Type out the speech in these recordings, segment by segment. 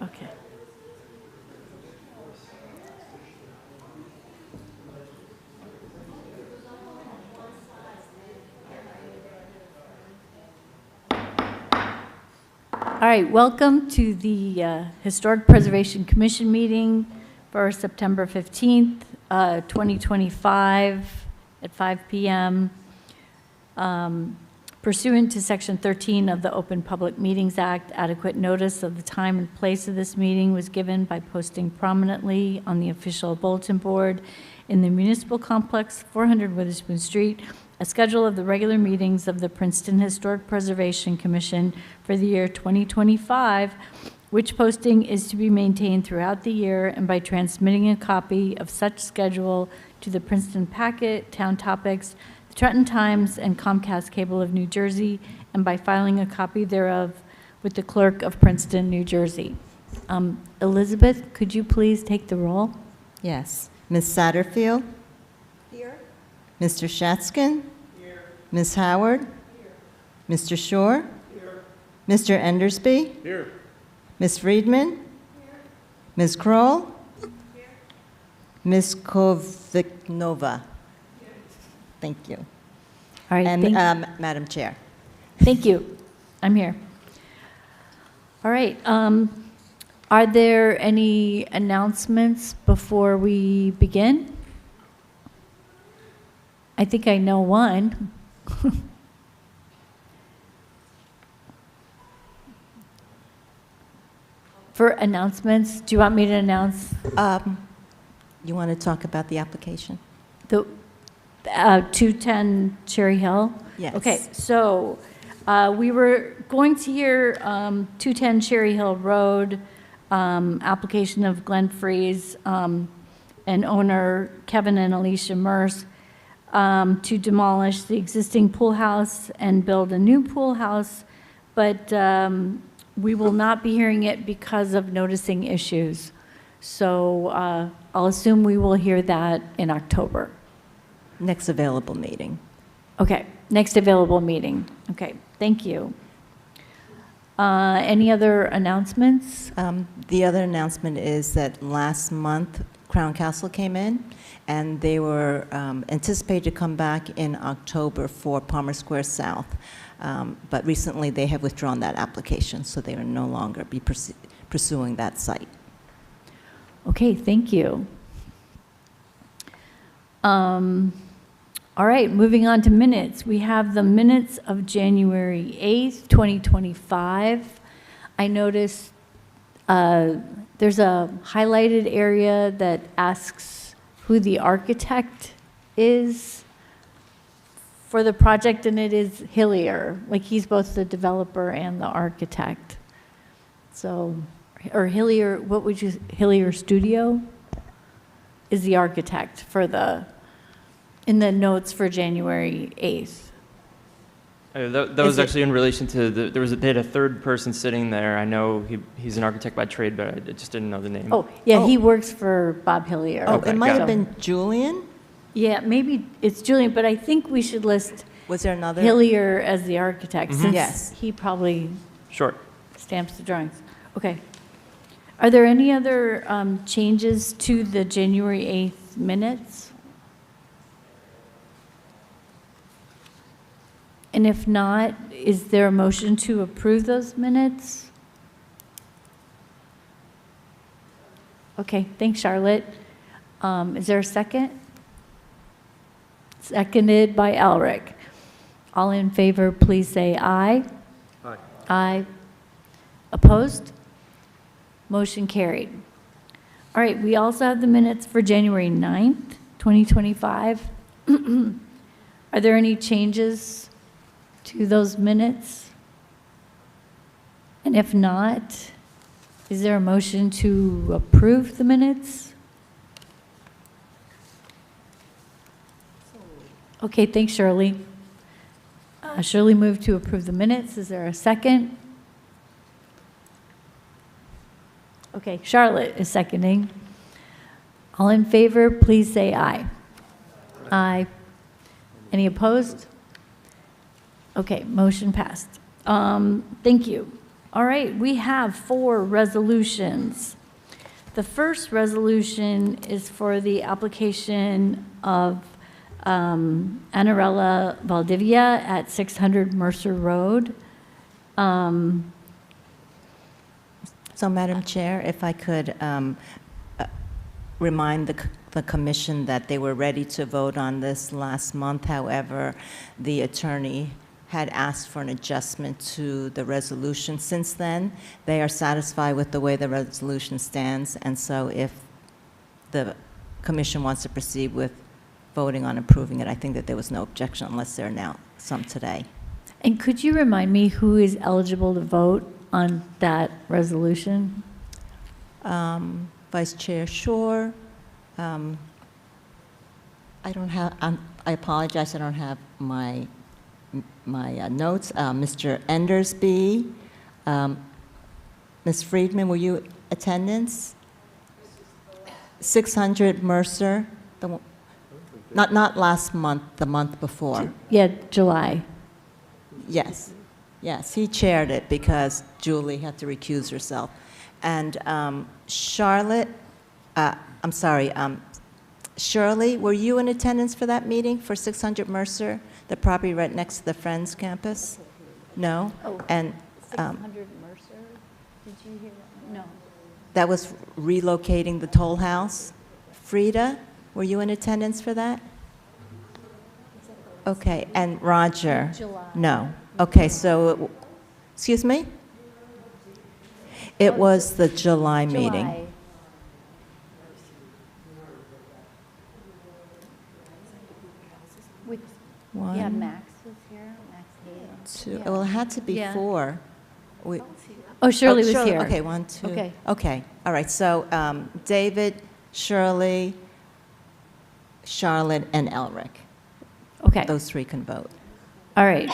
Okay. All right, welcome to the Historic Preservation Commission meeting for September 15th, 2025 at 5 p.m. Pursuant to Section 13 of the Open Public Meetings Act, adequate notice of the time and place of this meeting was given by posting prominently on the official bulletin board in the municipal complex, 400 Witherspoon Street, a schedule of the regular meetings of the Princeton Historic Preservation Commission for the year 2025, which posting is to be maintained throughout the year, and by transmitting a copy of such schedule to the Princeton Packet, Town Topics, the Trenton Times, and Comcast Cable of New Jersey, and by filing a copy thereof with the Clerk of Princeton, New Jersey. Elizabeth, could you please take the roll? Yes. Ms. Satterfield? Here. Mr. Shatskin? Here. Ms. Howard? Here. Mr. Shore? Here. Mr. Endersby? Here. Ms. Friedman? Here. Ms. Kroll? Here. Ms. Koviknova? Here. Thank you. All right, And Madam Chair. thank you. I'm here. All right. Are there any announcements before we begin? I think I know one. For announcements, do you want me to announce You want to talk about the application? the 210 Cherry Hill? Yes. Okay, so we were going to hear 210 Cherry Hill Road, application of Glenn Freeze and owner Kevin and Alicia Merce to demolish the existing pool house and build a new pool house, but we will not be hearing it because of noticing issues. So I'll assume we will hear that in October. Next available meeting. Okay, next available meeting. Okay, thank you. Any other announcements? The other announcement is that last month, Crown Castle came in, and they were anticipated to come back in October for Palmer Square South. But recently, they have withdrawn that application, so they will no longer be pursuing that site. Okay, thank you. All right, moving on to minutes. We have the minutes of January 8th, 2025. I noticed there's a highlighted area that asks who the architect is for the project, and it is Hillier. Like, he's both the developer and the architect. So, or Hillier, what would you, Hillier Studio is the architect for the, in the notes for January 8th. That was actually in relation to they had a third person sitting there. I know he's an architect by trade, but I just didn't know the name. Oh, yeah, Oh. he works for Bob Hillier. Oh, Okay, it might got have it. been Julian? Yeah, maybe it's Julian, but I think we should list Was there another? Hillier as the architect, since Yes. he probably Sure. stamps the drawings. Okay. Are there any other changes to the January 8th minutes? And if not, is there a motion to approve those minutes? Okay, thanks, Charlotte. Is there a second? Seconded by Elric. All in favor, please say aye. Aye. Aye. Opposed? Motion carried. All right, we also have the minutes for January 9th, 2025. Are there any changes to those minutes? And if not, is there a motion to approve the minutes? Okay, thanks, Shirley. Shirley moved to approve the minutes. Is there a second? Okay, Charlotte is seconding. All in favor, please say aye. Aye. Any opposed? Okay, motion passed. Thank you. All right, we have 4 resolutions. The first resolution is for the application of Anarella Valdivia at 600 Mercer Road. So, Madam Chair, if I could remind the commission that they were ready to vote on this last month. However, the attorney had asked for an adjustment to the resolution. Since then, they are satisfied with the way the resolution stands, and so if the commission wants to proceed with voting on approving it, I think that there was no objection unless there are now some today. And could you remind me who is eligible to vote on that resolution? Vice Chair Shore. I don't have, I apologize, I don't have my notes. Mr. Endersby. Ms. Friedman, were you attendance? 600 Mercer, not last month, the month before. Yeah, July. Yes, yes, he chaired it because Julie had to recuse herself. And Charlotte, I'm sorry, Shirley, were you in attendance for that meeting for 600 Mercer, the property right next to the Friends campus? No? Oh, And 600 Mercer, did you hear that? No. that was relocating the toll house. Frida, were you in attendance for that? Okay, and Roger? July. No. Okay, so, excuse me? It was the July meeting. July. With, One, yeah, Max was here, Max Hayes. two, Yeah. well, it had to be Yeah. 4. We- Oh, Shirley oh, was here. Okay, 1, 2. Okay. Okay, all right, so David, Shirley, Charlotte, and Elric. Okay, Those 3 can vote. all right.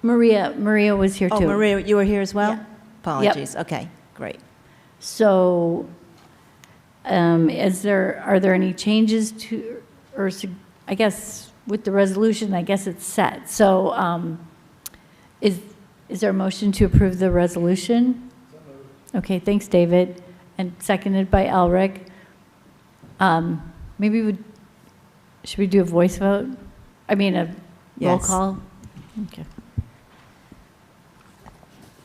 Maria was here too. Oh, Maria, you were here as well? Yeah. Apologies, okay, great. So, are there any changes to, or I guess with the resolution, I guess it's set. So, is there a motion to approve the resolution? Okay, thanks, David, and seconded by Elric. Maybe should we do a voice vote? I mean, a roll Yes. call? Okay.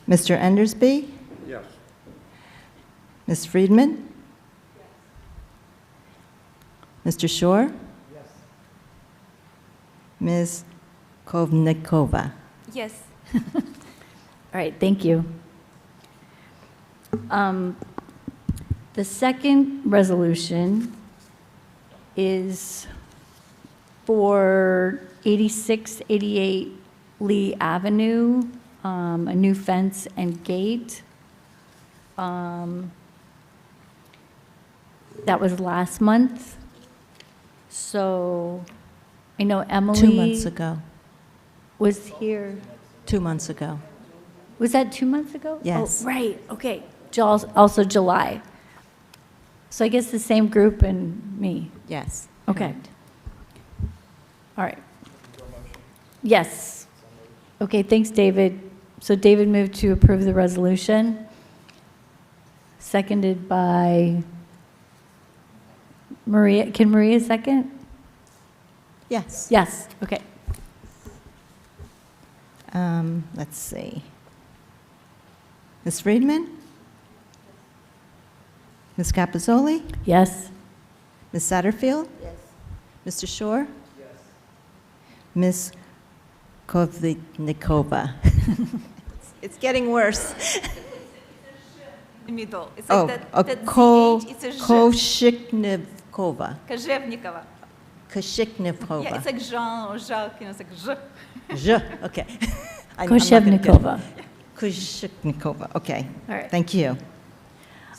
Mr. Endersby? Yes. Ms. Friedman? Mr. Shore? Yes. Ms. Kovnikova? Yes. All right, thank you. The second resolution is for 8688 Lee Avenue, a new fence and gate. That was last month. So I know Emily 2 months ago. was here. 2 months ago. Was that 2 months ago? Yes. Oh, right, okay. Also July. So I guess the same group and me. Yes. Okay. All right. Yes. Okay, thanks, David. So David moved to approve the resolution, seconded by Maria. Can Maria second? Yes. Yes, okay. Let's see. Ms. Friedman? Ms. Capizoli? Yes. Ms. Satterfield? Yes. Mr. Shore? Yes. Ms. Kovnikova? It's getting worse. Middle. It's Oh, like a that Ko- CH, it's a J. Koshiknikova. Kazhevnikova. Yeah, Koshiknikova. it's like Jean or Jacques, it's like J. Je, okay. I'm not gonna get it. Koshevnikova. Koshiknikova, okay. All right. Thank you.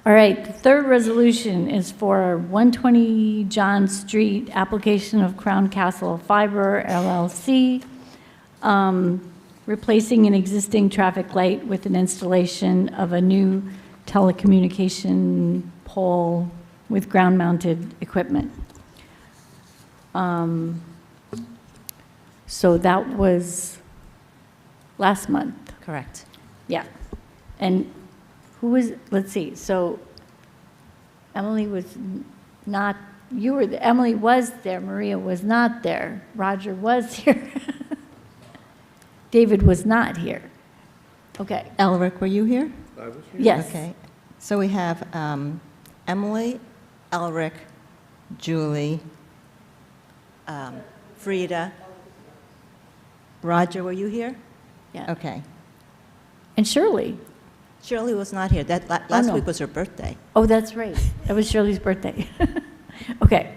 All right, the third resolution is for 120 John Street, application of Crown Castle Fiber LLC, replacing an existing traffic light with an installation of a new telecommunication pole with ground-mounted equipment. So that was last month. Correct. Yeah. And who was, let's see, so Emily was not, Emily was there, Maria was not there, Roger was here. David was not here. Okay, Elric, were you here? yes. Okay. So we have Emily, Elric, Julie, Frida. Roger, were you here? Yeah. Okay. And Shirley. Shirley was not here. That last no. week was her birthday. Oh, that's right. That was Shirley's birthday. Okay,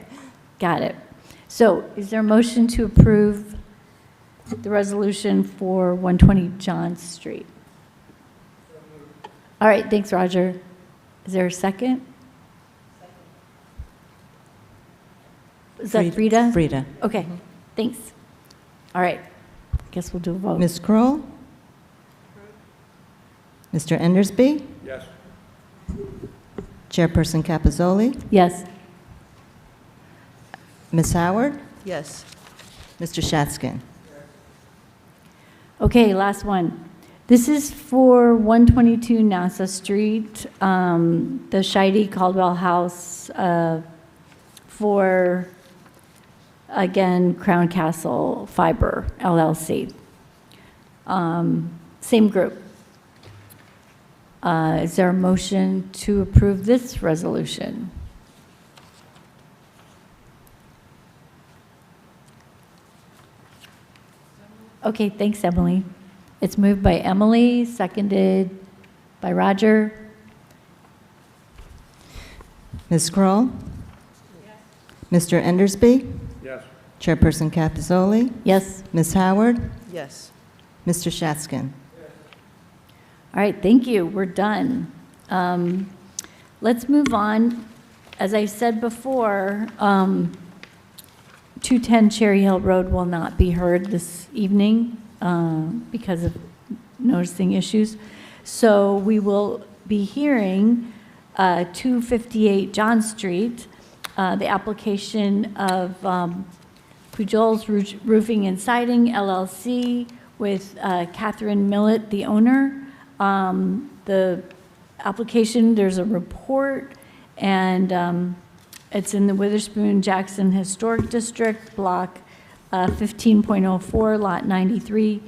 got it. So is there a motion to approve the resolution for 120 John Street? All right, thanks, Roger. Is there a second? Is that Frida? Frida. Okay, thanks. All right, guess we'll do a vote. Ms. Kroll? Mr. Endersby? Yes. Chairperson Capizoli? Yes. Ms. Howard? Yes. Mr. Shatskin? Okay, last one. This is for 122 Nassau Street, the Scheide Caldwell House for, again, Crown Castle Fiber LLC. Same group. Is there a motion to approve this resolution? Okay, thanks, Emily. It's moved by Emily, seconded by Roger. Ms. Kroll? Mr. Endersby? Yes. Chairperson Capizoli? Yes. Ms. Howard? Yes. Mr. Shatskin? All right, thank you. We're done. Let's move on. As I said before, 210 Cherry Hill Road will not be heard this evening because of noticing issues. So we will be hearing 258 John Street, the application of Pujols Roofing and Siding LLC with Catherine Millett, the owner. The application, there's a report, and it's in the Witherspoon Jackson Historic District, Block 15.04, Lot 93,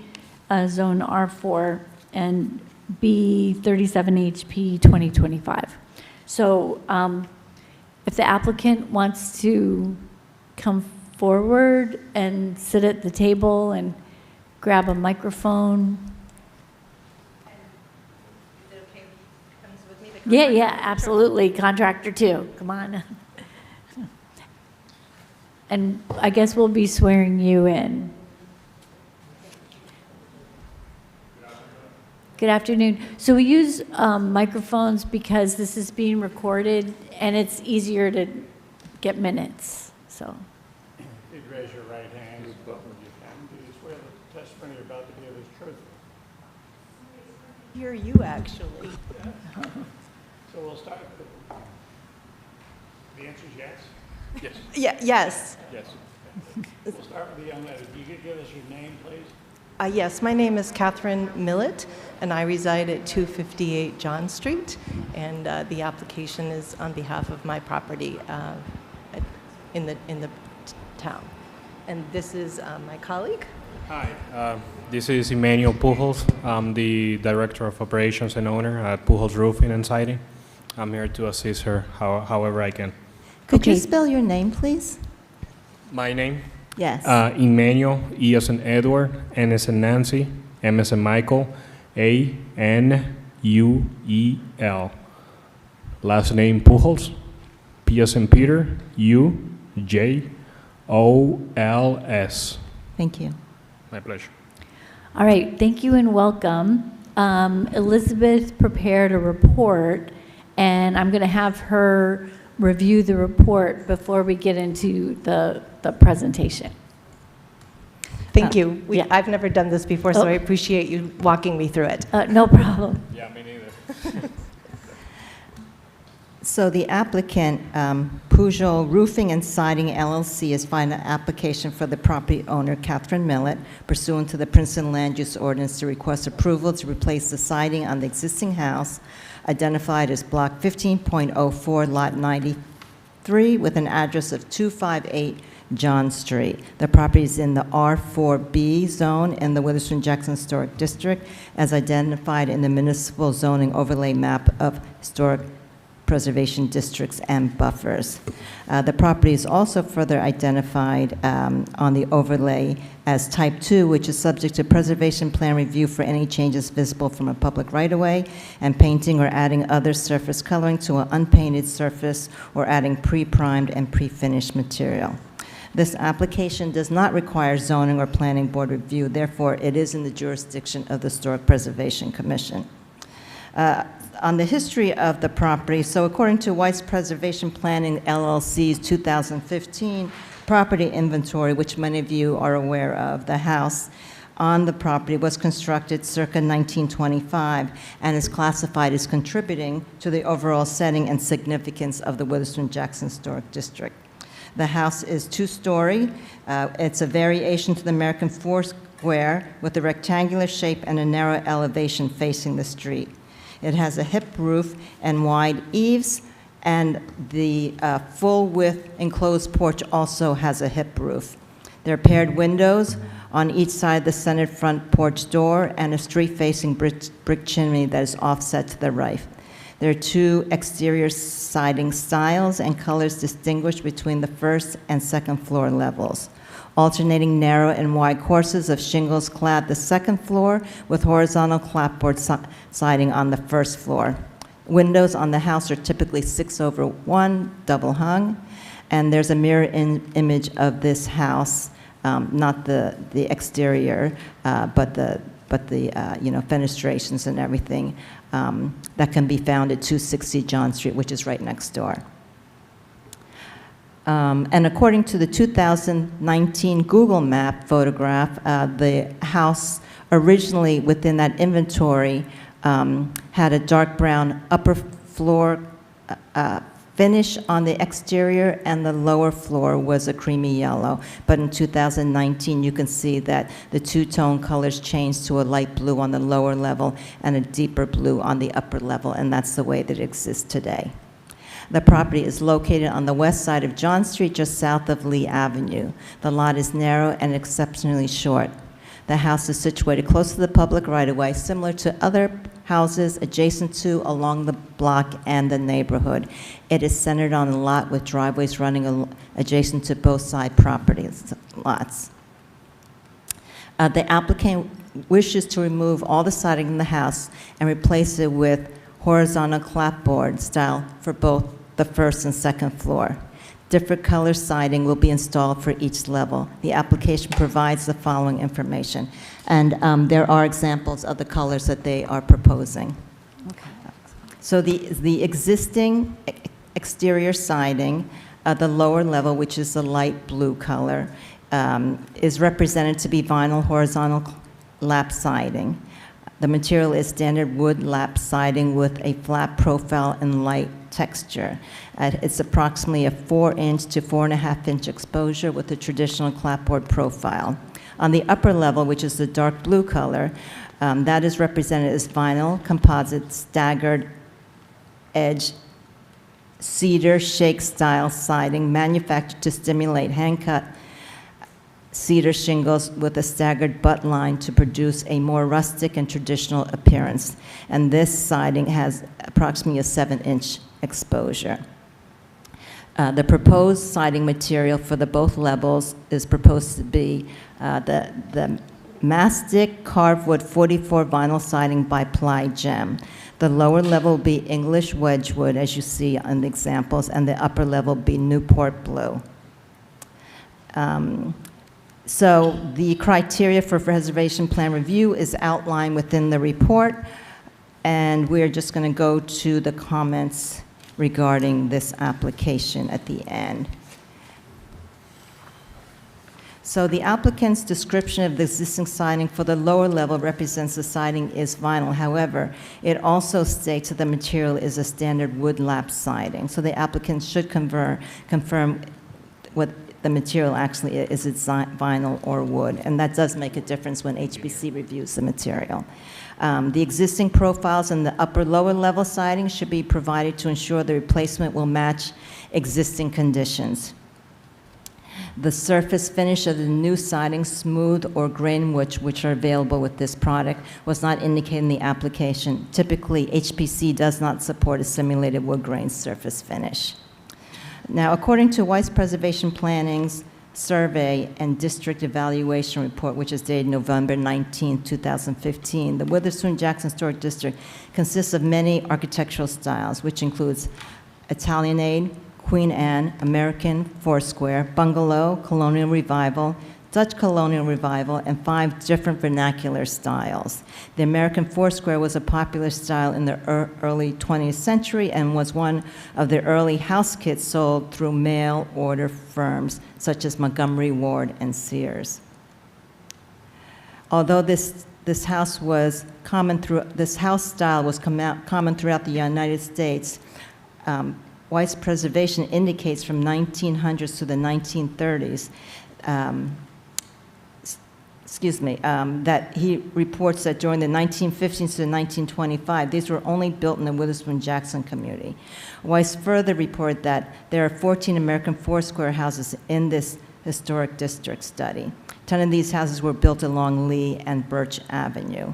Zone R4, and B37 HP 2025. So if the applicant wants to come forward and sit at the table and grab a microphone. Yeah, absolutely. Contractor too. Come on. And I guess we'll be swearing you in. Good afternoon. So we use microphones because this is being recorded and it's easier to get minutes, so. Please raise your right hand. Do you swear that the testimony you're about to give is truthful? Hear you, actually. So we'll start. The answer is yes? Yes. Yes. Yes. We'll start with the young lady. Can you give us your name, please? Yes, my name is Catherine Millett, and I reside at 258 John Street, and the application is on behalf of my property in the town. And this is my colleague. Hi, this is Emmanuel Pujols. I'm the Director of Operations and owner at Pujols Roofing and Siding. I'm here to assist her however I can. Could you Okay. spell your name, please? My name? Yes. Emmanuel, E as in Edward, N as in Nancy, M as in Michael, A-N-U-E-L. Last name Pujols, P as in Peter, U-J-O-L-S. Thank you. My pleasure. All right, thank you and welcome. Elizabeth prepared a report, and I'm going to have her review the report before we get into the presentation. Thank you. yeah. I've never done this before, so Oh. I appreciate you walking me through it. No problem. Yeah, me neither. So the applicant, Pujol Roofing and Siding LLC, is filing an application for the property owner, Catherine Millet, pursuant to the Princeton Land Use Ordinance to request approval to replace the siding on the existing house identified as Block 15.04, Lot 93, with an address of 258 John Street. The property is in the R4B zone in the Witherspoon-Jackson Historic District, as identified in the municipal zoning overlay map of historic preservation districts and buffers. The property is also further identified on the overlay as Type 2, which is subject to preservation plan review for any changes visible from a public right-of-way, and painting or adding other surface coloring to an unpainted surface, or adding pre-primed and pre-finished material. This application does not require zoning or planning board review, therefore it is in the jurisdiction of the Historic Preservation Commission. On the history of the property, so according to Weiss Preservation Planning LLC's 2015 property inventory, which many of you are aware of, the house on the property was constructed circa 1925 and is classified as contributing to the overall setting and significance of the Witherspoon-Jackson Historic District. The house is two-story. It's a variation to the American four-square with a rectangular shape and a narrow elevation facing the street. It has a hip roof and wide eaves, and the full-width enclosed porch also has a hip roof. There are paired windows on each side of the centered front porch door and a street-facing brick chimney that is offset to the right. There are two exterior siding styles and colors distinguished between the first and second floor levels. Alternating narrow and wide courses of shingles clad the second floor with horizontal clapboard siding on the first floor. Windows on the house are typically 6/1, double hung, and there's a mirror image of this house, not the exterior, but the fenestrations and everything that can be found at 260 John Street, which is right next door. And according to the 2019 Google Map photograph, the house originally within that inventory had a dark brown upper floor finish on the exterior, and the lower floor was a creamy yellow. But in 2019, you can see that the two-tone colors changed to a light blue on the lower level and a deeper blue on the upper level, and that's the way that it exists today. The property is located on the west side of John Street, just south of Lee Avenue. The lot is narrow and exceptionally short. The house is situated close to the public right-of-way, similar to other houses adjacent to, along the block and the neighborhood. It is centered on a lot with driveways running adjacent to both side property lots. The applicant wishes to remove all the siding in the house and replace it with horizontal clapboard style for both the first and second floor. Different color siding will be installed for each level. The application provides the following information, and there are examples of the colors that they are proposing. Okay. So the existing exterior siding, the lower level, which is the light blue color, is represented to be vinyl horizontal lap siding. The material is standard wood lap siding with a flat profile and light texture. It's approximately a 4-inch to 4.5-inch exposure with a traditional clapboard profile. On the upper level, which is the dark blue color, that is represented as vinyl composite staggered edge cedar shake style siding manufactured to stimulate hand-cut cedar shingles with a staggered butt line to produce a more rustic and traditional appearance. And this siding has approximately a 7-inch exposure. The proposed siding material for the both levels is proposed to be the mastic carved wood 44 vinyl siding by Ply Gem. The lower level will be English wedgewood, as you see on the examples, and the upper level will be Newport blue. So the criteria for preservation plan review is outlined within the report, and we're just going to go to the comments regarding this application at the end. So the applicant's description of the existing siding for the lower level represents the siding is vinyl. However, it also states that the material is a standard wood lap siding. So the applicant should confirm what the material actually is, it's vinyl or wood, and that does make a difference when HPC reviews the material. The existing profiles in the lower level siding should be provided to ensure the replacement will match existing conditions. The surface finish of the new siding, smooth or grain which are available with this product, was not indicated in the application. Typically, HPC does not support a simulated wood grain surface finish. Now, according to Weiss Preservation Planning's survey and district evaluation report, which is dated November 19, 2015, the Witherspoon-Jackson Historic District consists of many architectural styles, which includes Italianate, Queen Anne, American, Foursquare, Bungalow, Colonial Revival, Dutch Colonial Revival, and 5 different vernacular styles. The American Foursquare was a popular style in the early 20th century and was one of the early house kits sold through mail order firms such as Montgomery Ward and Sears. Although this house style was common throughout the United States, Weiss Preservation indicates from 1900s to the 1930s, that he reports that during the 1950s to the 1925, these were only built in the Witherspoon-Jackson community. Weiss further reported that there are 14 American Foursquare houses in this historic district study. 10 of these houses were built along Lee and Birch Avenue.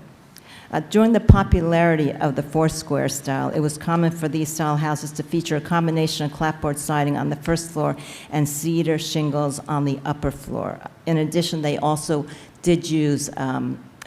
During the popularity of the Foursquare style, it was common for these style houses to feature a combination of clapboard siding on the first floor and cedar shingles on the upper floor. In addition, they also did use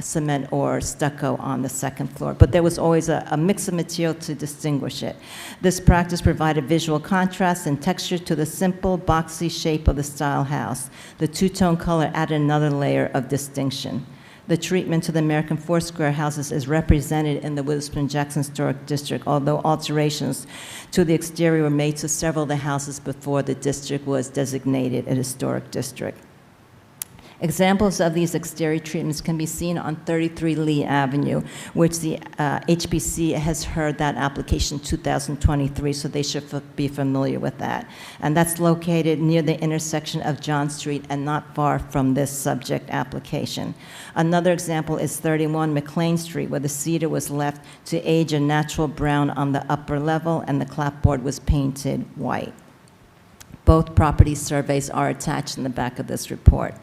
cement or stucco on the second floor, but there was always a mix of material to distinguish it. This practice provided visual contrast and texture to the simple, boxy shape of the style house. The two-tone color added another layer of distinction. The treatment to the American Foursquare houses is represented in the Witherspoon-Jackson Historic District, although alterations to the exterior were made to several of the houses before the district was designated a historic district. Examples of these exterior treatments can be seen on 33 Lee Avenue, which the HPC has heard that application 2023, so they should be familiar with that. And that's located near the intersection of John Street and not far from this subject application. Another example is 31 McLean Street, where the cedar was left to age a natural brown on the upper level and the clapboard was painted white. Both property surveys are attached in the back of this report.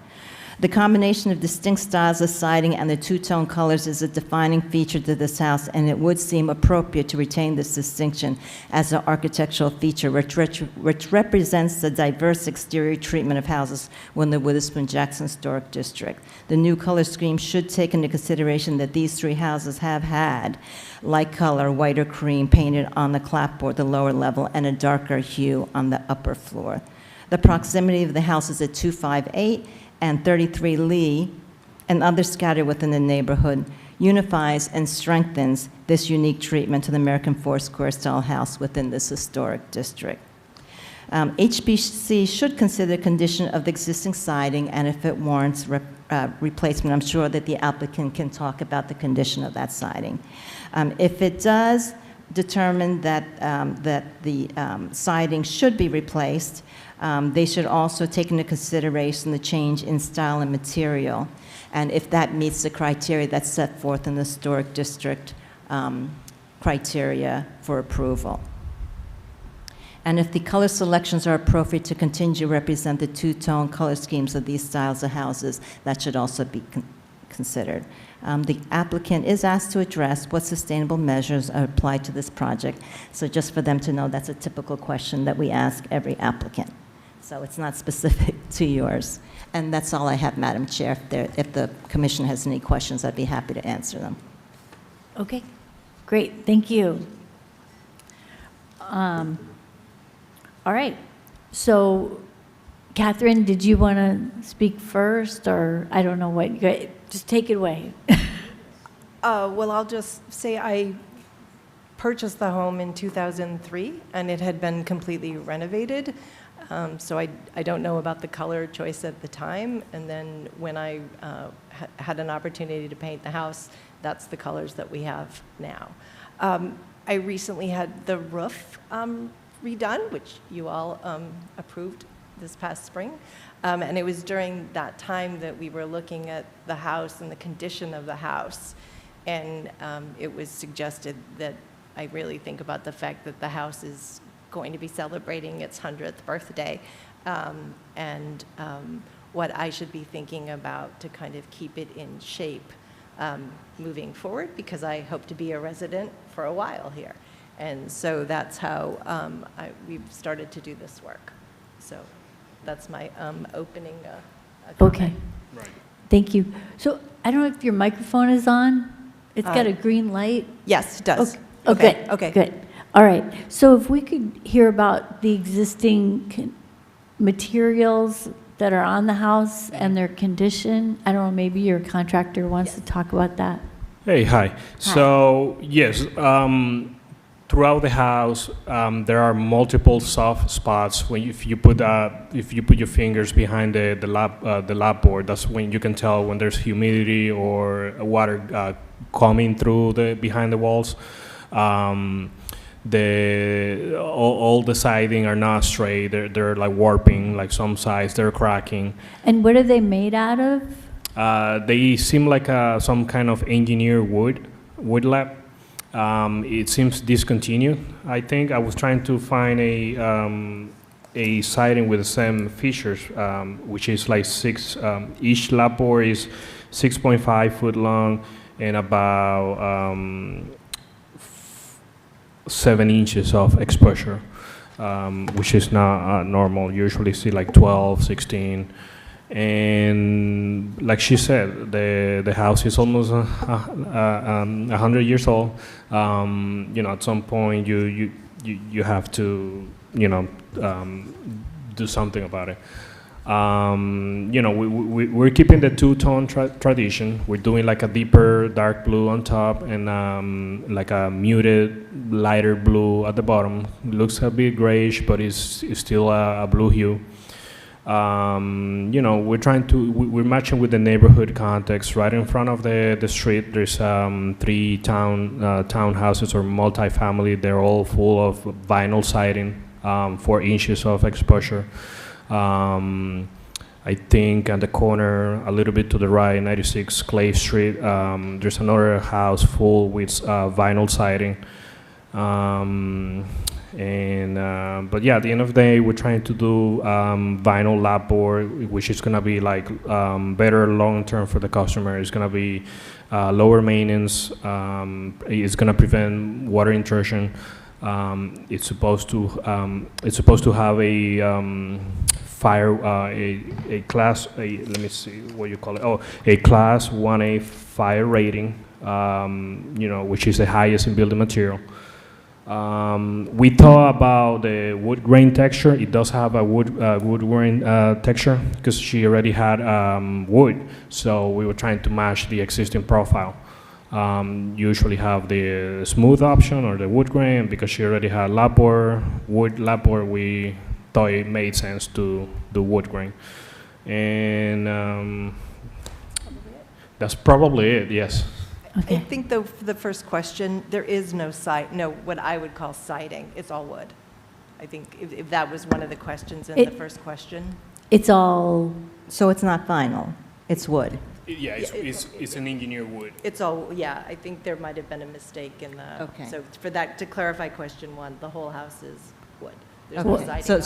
The combination of distinct styles of siding and the two-tone colors is a defining feature to this house, and it would seem appropriate to retain this distinction as an architectural feature, which represents the diverse exterior treatment of houses within the Witherspoon-Jackson Historic District. The new color scheme should take into consideration that these 3 houses have had light color, white or cream, painted on the clapboard, the lower level, and a darker hue on the upper floor. The proximity of the houses at 258 and 33 Lee, and others scattered within the neighborhood, unifies and strengthens this unique treatment to the American Foursquare style house within this historic district. HPC should consider the condition of the existing siding, and if it warrants replacement, I'm sure that the applicant can talk about the condition of that siding. If it does determine that, the siding should be replaced, they should also take into consideration the change in style and material, and if that meets the criteria that's set forth in the historic district criteria for approval. And if the color selections are appropriate to continue to represent the two-tone color schemes of these styles of houses, that should also be considered. The applicant is asked to address what sustainable measures are applied to this project. So just for them to know, that's a typical question that we ask every applicant. So it's not specific to yours. And that's all I have, Madam Chair. If the commission has any questions, I'd be happy to answer them. Okay, great, thank you. All right, so Catherine, did you want to speak first, or I don't know what, just take it away. Well, I'll just say I purchased the home in 2003, and it had been completely renovated. So I don't know about the color choice at the time. And then when I had an opportunity to paint the house, that's the colors that we have now. I recently had the roof redone, which you all approved this past spring. And it was during that time that we were looking at the house and the condition of the house. And it was suggested that I really think about the fact that the house is going to be celebrating its 100th birthday, and what I should be thinking about to kind of keep it in shape moving forward, because I hope to be a resident for a while here. And so that's how we've started to do this work. So that's my opening comment. Okay, Right. thank you. So I don't know if your microphone is on? It's got a green light? Yes, it does. Oh, good. Okay. Good. All right. So if we could hear about the existing materials that are on the house and their condition. I don't know, maybe your contractor wants to talk about that. Hey, hi. So, yes, throughout the house, there are multiple soft spots. If you put your fingers behind the lap board, that's when you can tell when there's humidity or water coming through behind the walls. All the siding are not straight. They're like warping. Like some sides, they're cracking. And what are they made out of? They seem like some kind of engineered wood lab. It seems discontinued. I think I was trying to find a siding with the same features, which is like each lap board is 6.5 foot long and about 7 inches of exposure, which is not normal. Usually see like 12, 16. And like she said, the house is almost 100 years old. At some point you have to, do something about it. We're keeping the two-tone tradition. We're doing like a deeper dark blue on top and like a muted lighter blue at the bottom. It looks a bit grayish, but it's still a blue hue. We're matching with the neighborhood context. Right in front of the street, there's 3 townhouses or multifamily. They're all full of vinyl siding, 4 inches of exposure. I think at the corner, a little bit to the right, 96 Clay Street, there's another house full with vinyl siding. But yeah, at the end of the day, we're trying to do vinyl lap board, which is going to be like better long term for the customer. It's going to be lower maintenance. It's going to prevent water intrusion. It's supposed to have a let me see what you call it. Oh, a class 1A fire rating, which is the highest in building material. We thought about the wood grain texture. It does have a wood grain texture because she already had wood, so we were trying to match the existing profile. Usually have the smooth option or the wood grain. Because she already had wood lap board, we thought it made sense to do wood grain. And that's probably it, yes. Okay. I think though, for the first question, there is no what I would call siding. It's all wood. I think if that was one of the questions in the first question. It's all, So it's not vinyl, it's wood. Yeah, it's an engineered wood. It's all, yeah, I think there might have been a mistake in the. Okay. So for that, to clarify question 1, the whole house is wood. There's no Okay. siding So on it.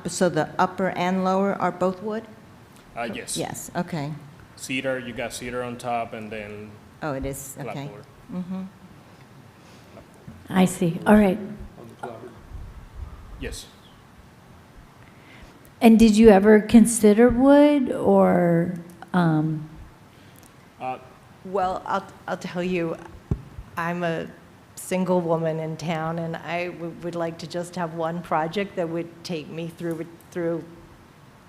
so the upper and lower are both wood? Yes. Yes, okay. Cedar, you got cedar on top and then Oh, it is, okay. clapboard. I see. All right. Yes. And did you ever consider wood or, Well, I'll tell you, I'm a single woman in town, and I would like to just have one project that would take me through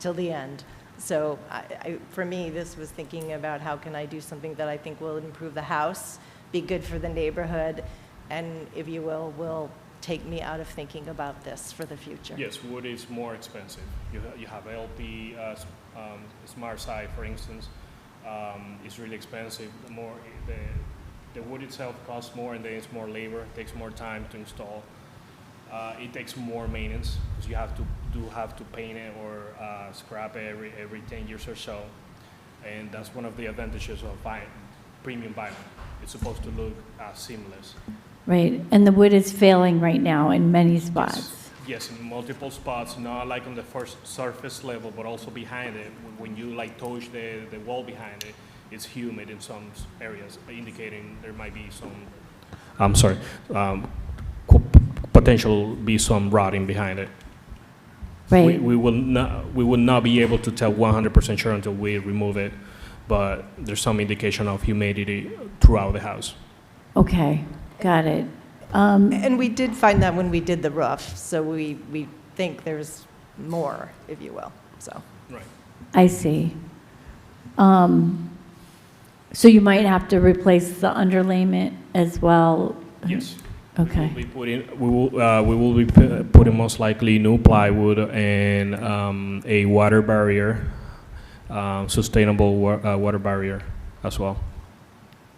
till the end. So for me, this was thinking about how can I do something that I think will improve the house, be good for the neighborhood, and if you will take me out of thinking about this for the future. Yes, wood is more expensive. You have LP, Smart Side, for instance. It's really expensive. The wood itself costs more, and then it's more labor. It takes more time to install. It takes more maintenance because you have to paint it or scrap it every 10 years or so. And that's one of the advantages of premium vinyl. It's supposed to look seamless. Right, and the wood is failing right now in many spots. Yes, in multiple spots, not like on the first surface level, but also behind it. When you like touch the wall behind it, it's humid in some areas, indicating there might be some. I'm sorry, potential be some rotting behind it. Right. We will not be able to tell 100% sure until we remove it, but there's some indication of humidity throughout the house. Okay, got it. And we did find that when we did the roof, so we think there's more, if you will, so. Right. I see. So you might have to replace the underlayment as well? Yes. Okay. We will be putting most likely new plywood and a water barrier, sustainable water barrier as well.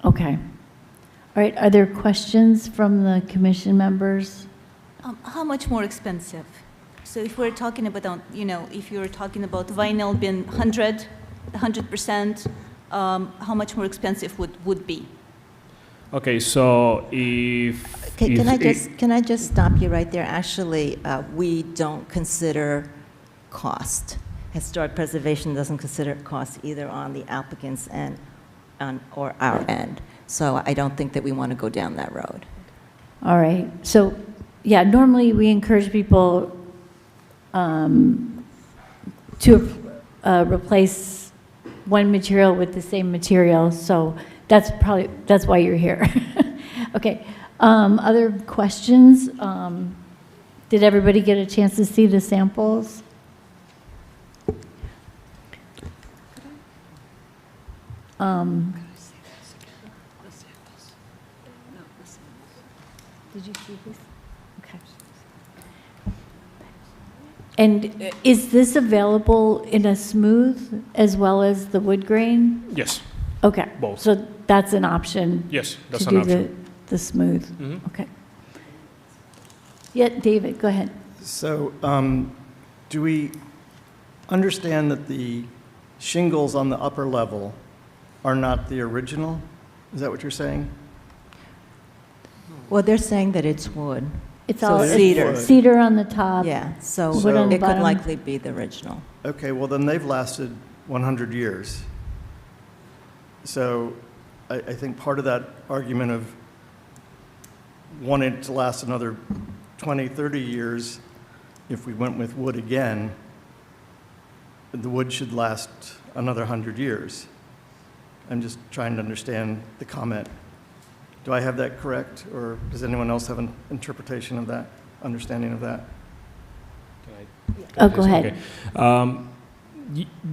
Okay. All right, are there questions from the commission members? How much more expensive? So if we're talking about, if you're talking about vinyl being 100%, how much more expensive would be? Okay, so if Can I just stop you right there? Actually, we don't consider cost. Historic preservation doesn't consider cost either on the applicant's end or our end. So I don't think that we want to go down that road. All right, so, yeah, normally we encourage people to replace one material with the same material, so that's why you're here. Okay, other questions? Did everybody get a chance to see the samples? Did you see this? Okay. And is this available in a smooth as well as the wood grain? yes, Okay. Both. So that's an option? yes, that's to an do option. the smooth? Mhm. Okay. Yeah, David, go ahead. So, do we understand that the shingles on the upper level are not the original? Is that what you're saying? Well, they're saying that it's wood. It's So all it is cedar. wood. Cedar on the top. Yeah, so Wood on the it could bottom. likely be the original. Okay, well, then they've lasted 100 years. So, I think part of that argument of wanting it to last another 20, 30 years, if we went with wood again, the wood should last another 100 years. I'm just trying to understand the comment. Do I have that correct, or does anyone else have an interpretation of that, understanding of that? Oh, go ahead. Okay.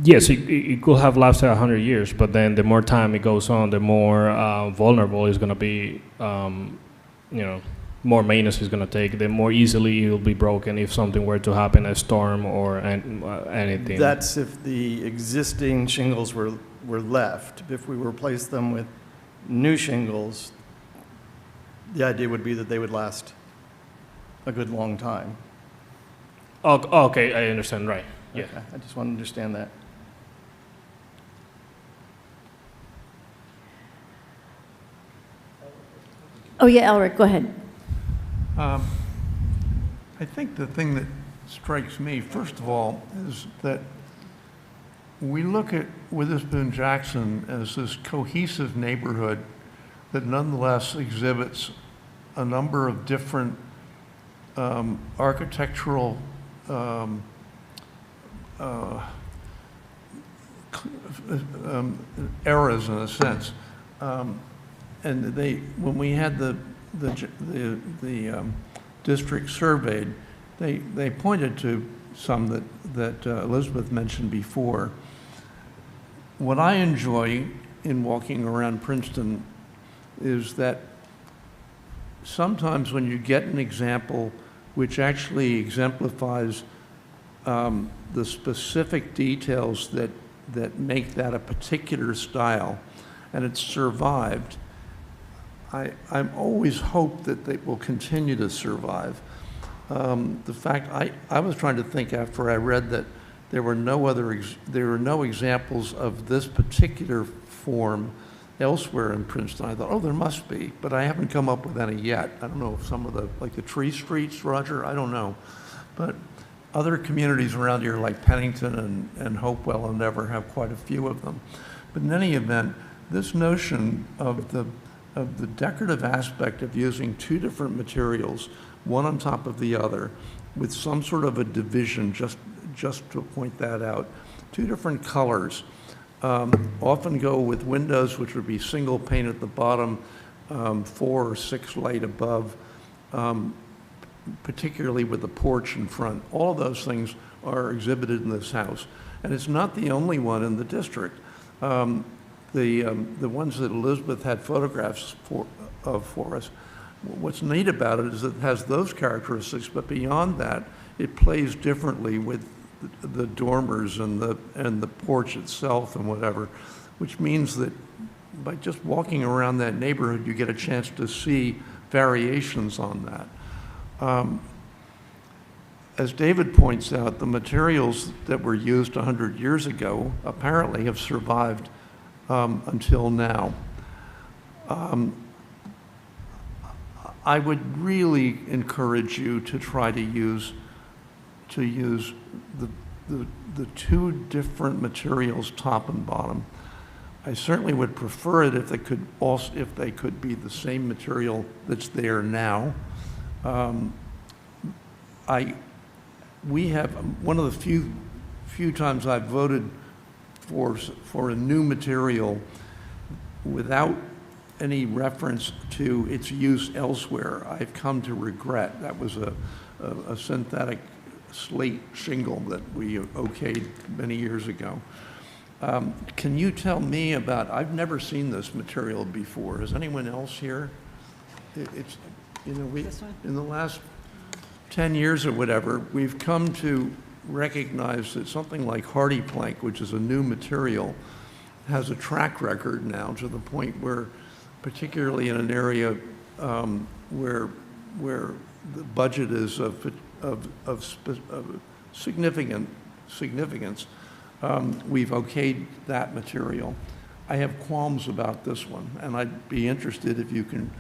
Yes, it could have lasted 100 years, but then the more time it goes on, the more vulnerable it's going to be. More maintenance is going to take. The more easily it will be broken if something were to happen, a storm or anything. That's if the existing shingles were left. If we replace them with new shingles, the idea would be that they would last a good long time. Oh, okay, I understand. Right. Yeah. Okay, I just want to understand that. Oh, yeah, Elric, go ahead. I think the thing that strikes me, first of all, is that we look at Witherspoon Jackson as this cohesive neighborhood that nonetheless exhibits a number of different architectural eras, in a sense. And when we had the district surveyed, they pointed to some that Elizabeth mentioned before. What I enjoy in walking around Princeton is that sometimes when you get an example which actually exemplifies the specific details that make that a particular style, and it's survived, I'm always hope that they will continue to survive. The fact, I was trying to think after I read that there were no examples of this particular form elsewhere in Princeton. I thought, oh, there must be, but I haven't come up with any yet. I don't know if some of like the tree streets, Roger, I don't know. But other communities around here like Pennington and Hopewell and Never have quite a few of them. But in any event, this notion of the decorative aspect of using two different materials, one on top of the other, with some sort of a division, just to point that out, two different colors, often go with windows which would be single pane at the bottom, 4 or 6 light above, particularly with the porch in front. All of those things are exhibited in this house. And it's not the only one in the district. The ones that Elizabeth had photographs for us, what's neat about it is it has those characteristics, but beyond that, it plays differently with the dormers and the porch itself and whatever, which means that by just walking around that neighborhood, you get a chance to see variations on that. As David points out, the materials that were used 100 years ago apparently have survived until now. I would really encourage you to try to use the two different materials, top and bottom. I certainly would prefer it if they could be the same material that's there now. We have one of the few times I've voted for a new material without any reference to its use elsewhere. I've come to regret. That was a synthetic slate shingle that we okayed many years ago. Can you tell me about, I've never seen this material before. Has anyone else here? It's, you know, in the last 10 years or whatever, we've come to recognize that something like Hardy Plank, which is a new material, has a track record now to the point where, particularly in an area where the budget is of significance, we've okayed that material. I have qualms about this one, and I'd be interested if you could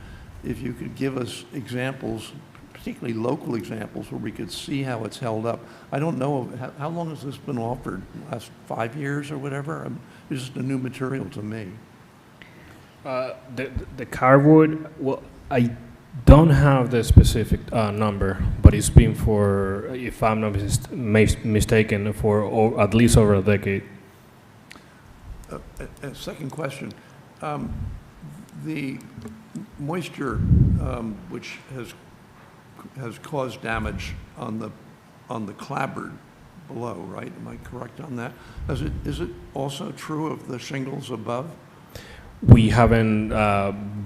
give us examples, particularly local examples, where we could see how it's held up. I don't know, how long has this been offered? Last 5 years or whatever? It's just a new material to me. The cardboard, well, I don't have the specific number, but it's been for, if I'm not mistaken, for at least over a decade. A second question. The moisture, which has caused damage on the clapboard below, right? Am I correct on that? Is it also true of the shingles above? We haven't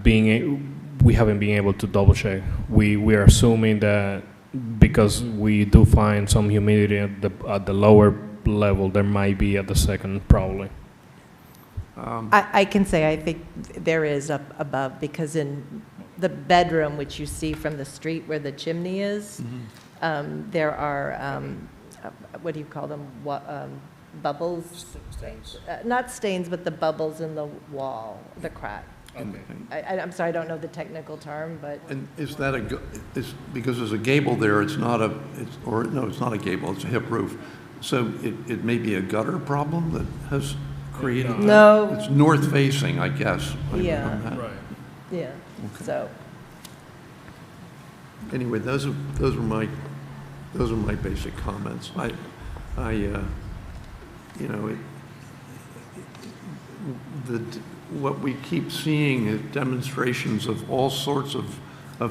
been able to double check. We are assuming that because we do find some humidity at the lower level, there might be at the second probably. I can say I think there is up above, because in the bedroom, which you see from the street where the chimney is, there are, what do you call them, bubbles? Stains. Not stains, but the bubbles in the wall, the crack. Okay. I'm sorry, I don't know the technical term, but. And is that because there's a gable there, it's not a gable, it's a hip roof. So it may be a gutter problem that has created that? No. It's north facing, I guess. Yeah. Right. Yeah, Okay. so. Anyway, those are my basic comments. What we keep seeing is demonstrations of all sorts of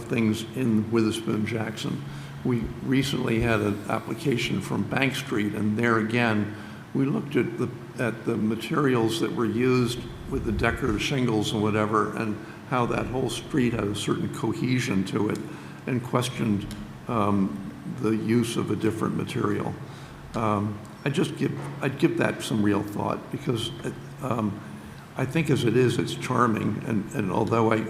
things in Witherspoon Jackson. We recently had an application from Bank Street, and there again, we looked at the materials that were used with the decorative shingles and whatever, and how that whole street had a certain cohesion to it and questioned the use of a different material. I'd give that some real thought because I think as it is, it's charming. And although I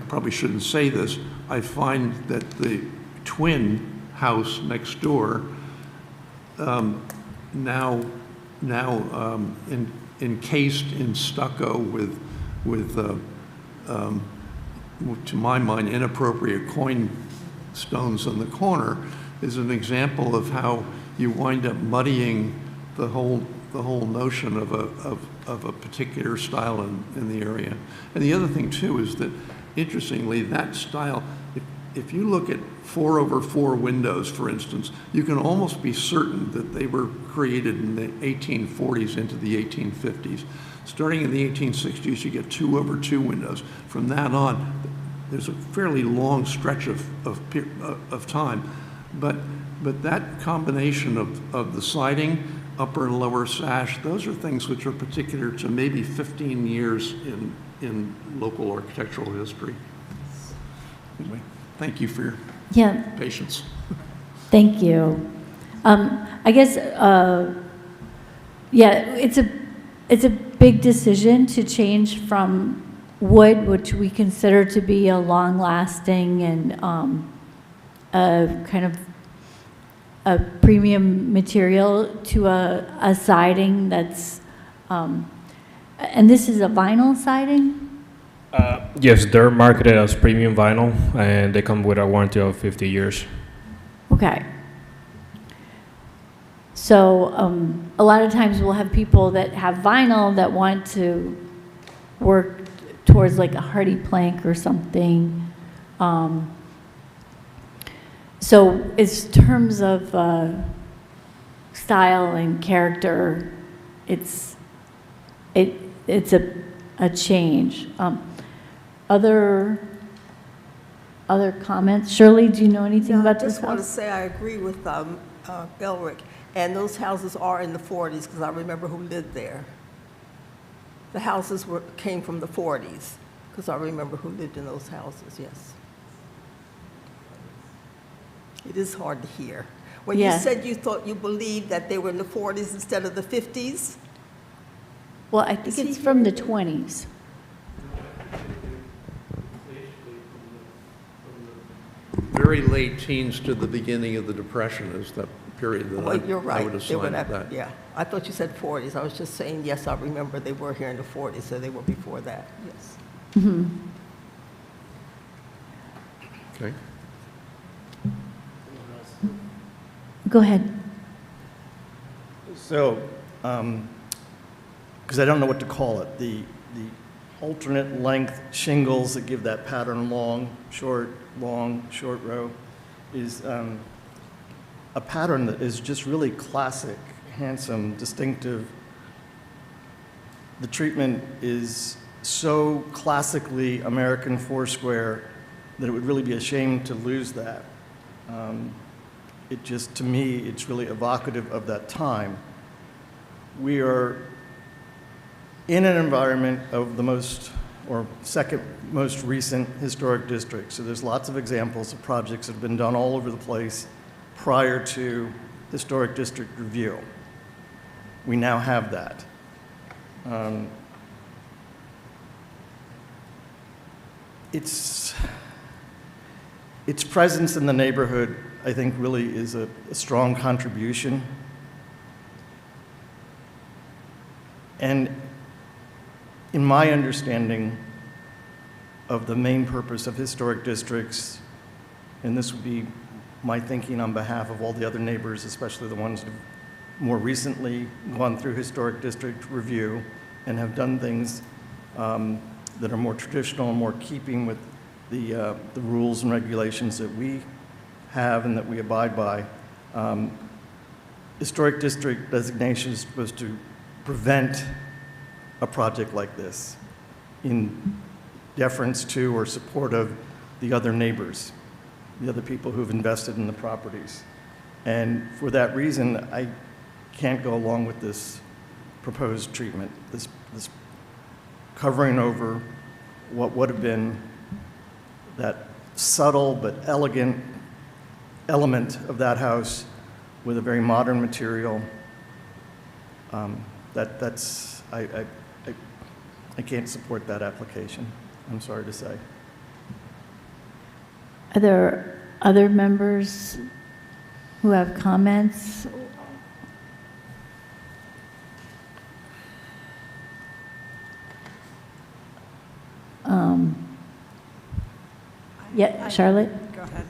probably shouldn't say this, I find that the twin house next door now encased in stucco with to my mind, inappropriate coin stones on the corner is an example of how you wind up muddying the whole notion of a particular style in the area. And the other thing too is that, interestingly, that style, if you look at 4/4 windows, for instance, you can almost be certain that they were created in the 1840s into the 1850s. Starting in the 1860s, you get 2/2 windows. From that on, there's a fairly long stretch of time. But that combination of the siding, upper and lower sash, those are things which are particular to maybe 15 years in local architectural history. Anyway, thank you for your patience. Thank you. I guess, it's a big decision to change from wood, which we consider to be a long-lasting and a kind of a premium material, to a siding that's, and this is a vinyl siding? Yes, they're marketed as premium vinyl, and they come with a warranty of 50 years. Okay. So a lot of times we'll have people that have vinyl that want to work towards like a hardy plank or something. So in terms of style and character, it's a change. Other comments? Shirley, do you know anything about this I just want to house? say I agree with Elric, and those houses are in the 40s because I remember who lived there. The houses came from the 40s because I remember who lived in those houses, yes. It is hard to hear. When Yeah. you said you believed that they were in the 40s instead of the 50s, Well, I think Is he it's from the here? 20s. Very late teens to the beginning of the Depression is the period that well, you're I right. would They assign were to not- that. Yeah, I thought you said 40s. I was just saying, yes, I remember they were here in the 40s, so they were before that, yes. Okay. Go ahead. So, because I don't know what to call it, the alternate length shingles that give that pattern long, short row, is a pattern that is just really classic, handsome, distinctive. The treatment is so classically American Foursquare that it would really be a shame to lose that. It just, to me, it's really evocative of that time. We are in an environment of the most, or second most recent historic district. So there's lots of examples of projects that have been done all over the place prior to historic district review. We now have that. Its presence in the neighborhood, I think, really is a strong contribution. And in my understanding of the main purpose of historic districts, and this would be my thinking on behalf of all the other neighbors, especially the ones that have more recently gone through historic district review and have done things that are more traditional and more keeping with the rules and regulations that we have and that we abide by. Historic district designation is supposed to prevent a project like this in deference to or support of the other neighbors, the other people who've invested in the properties. And for that reason, I can't go along with this proposed treatment, this covering over what would have been that subtle but elegant element of that house with a very modern material. I can't support that application, I'm sorry to say. Are there other members who have comments? Yeah, Charlotte? Go ahead.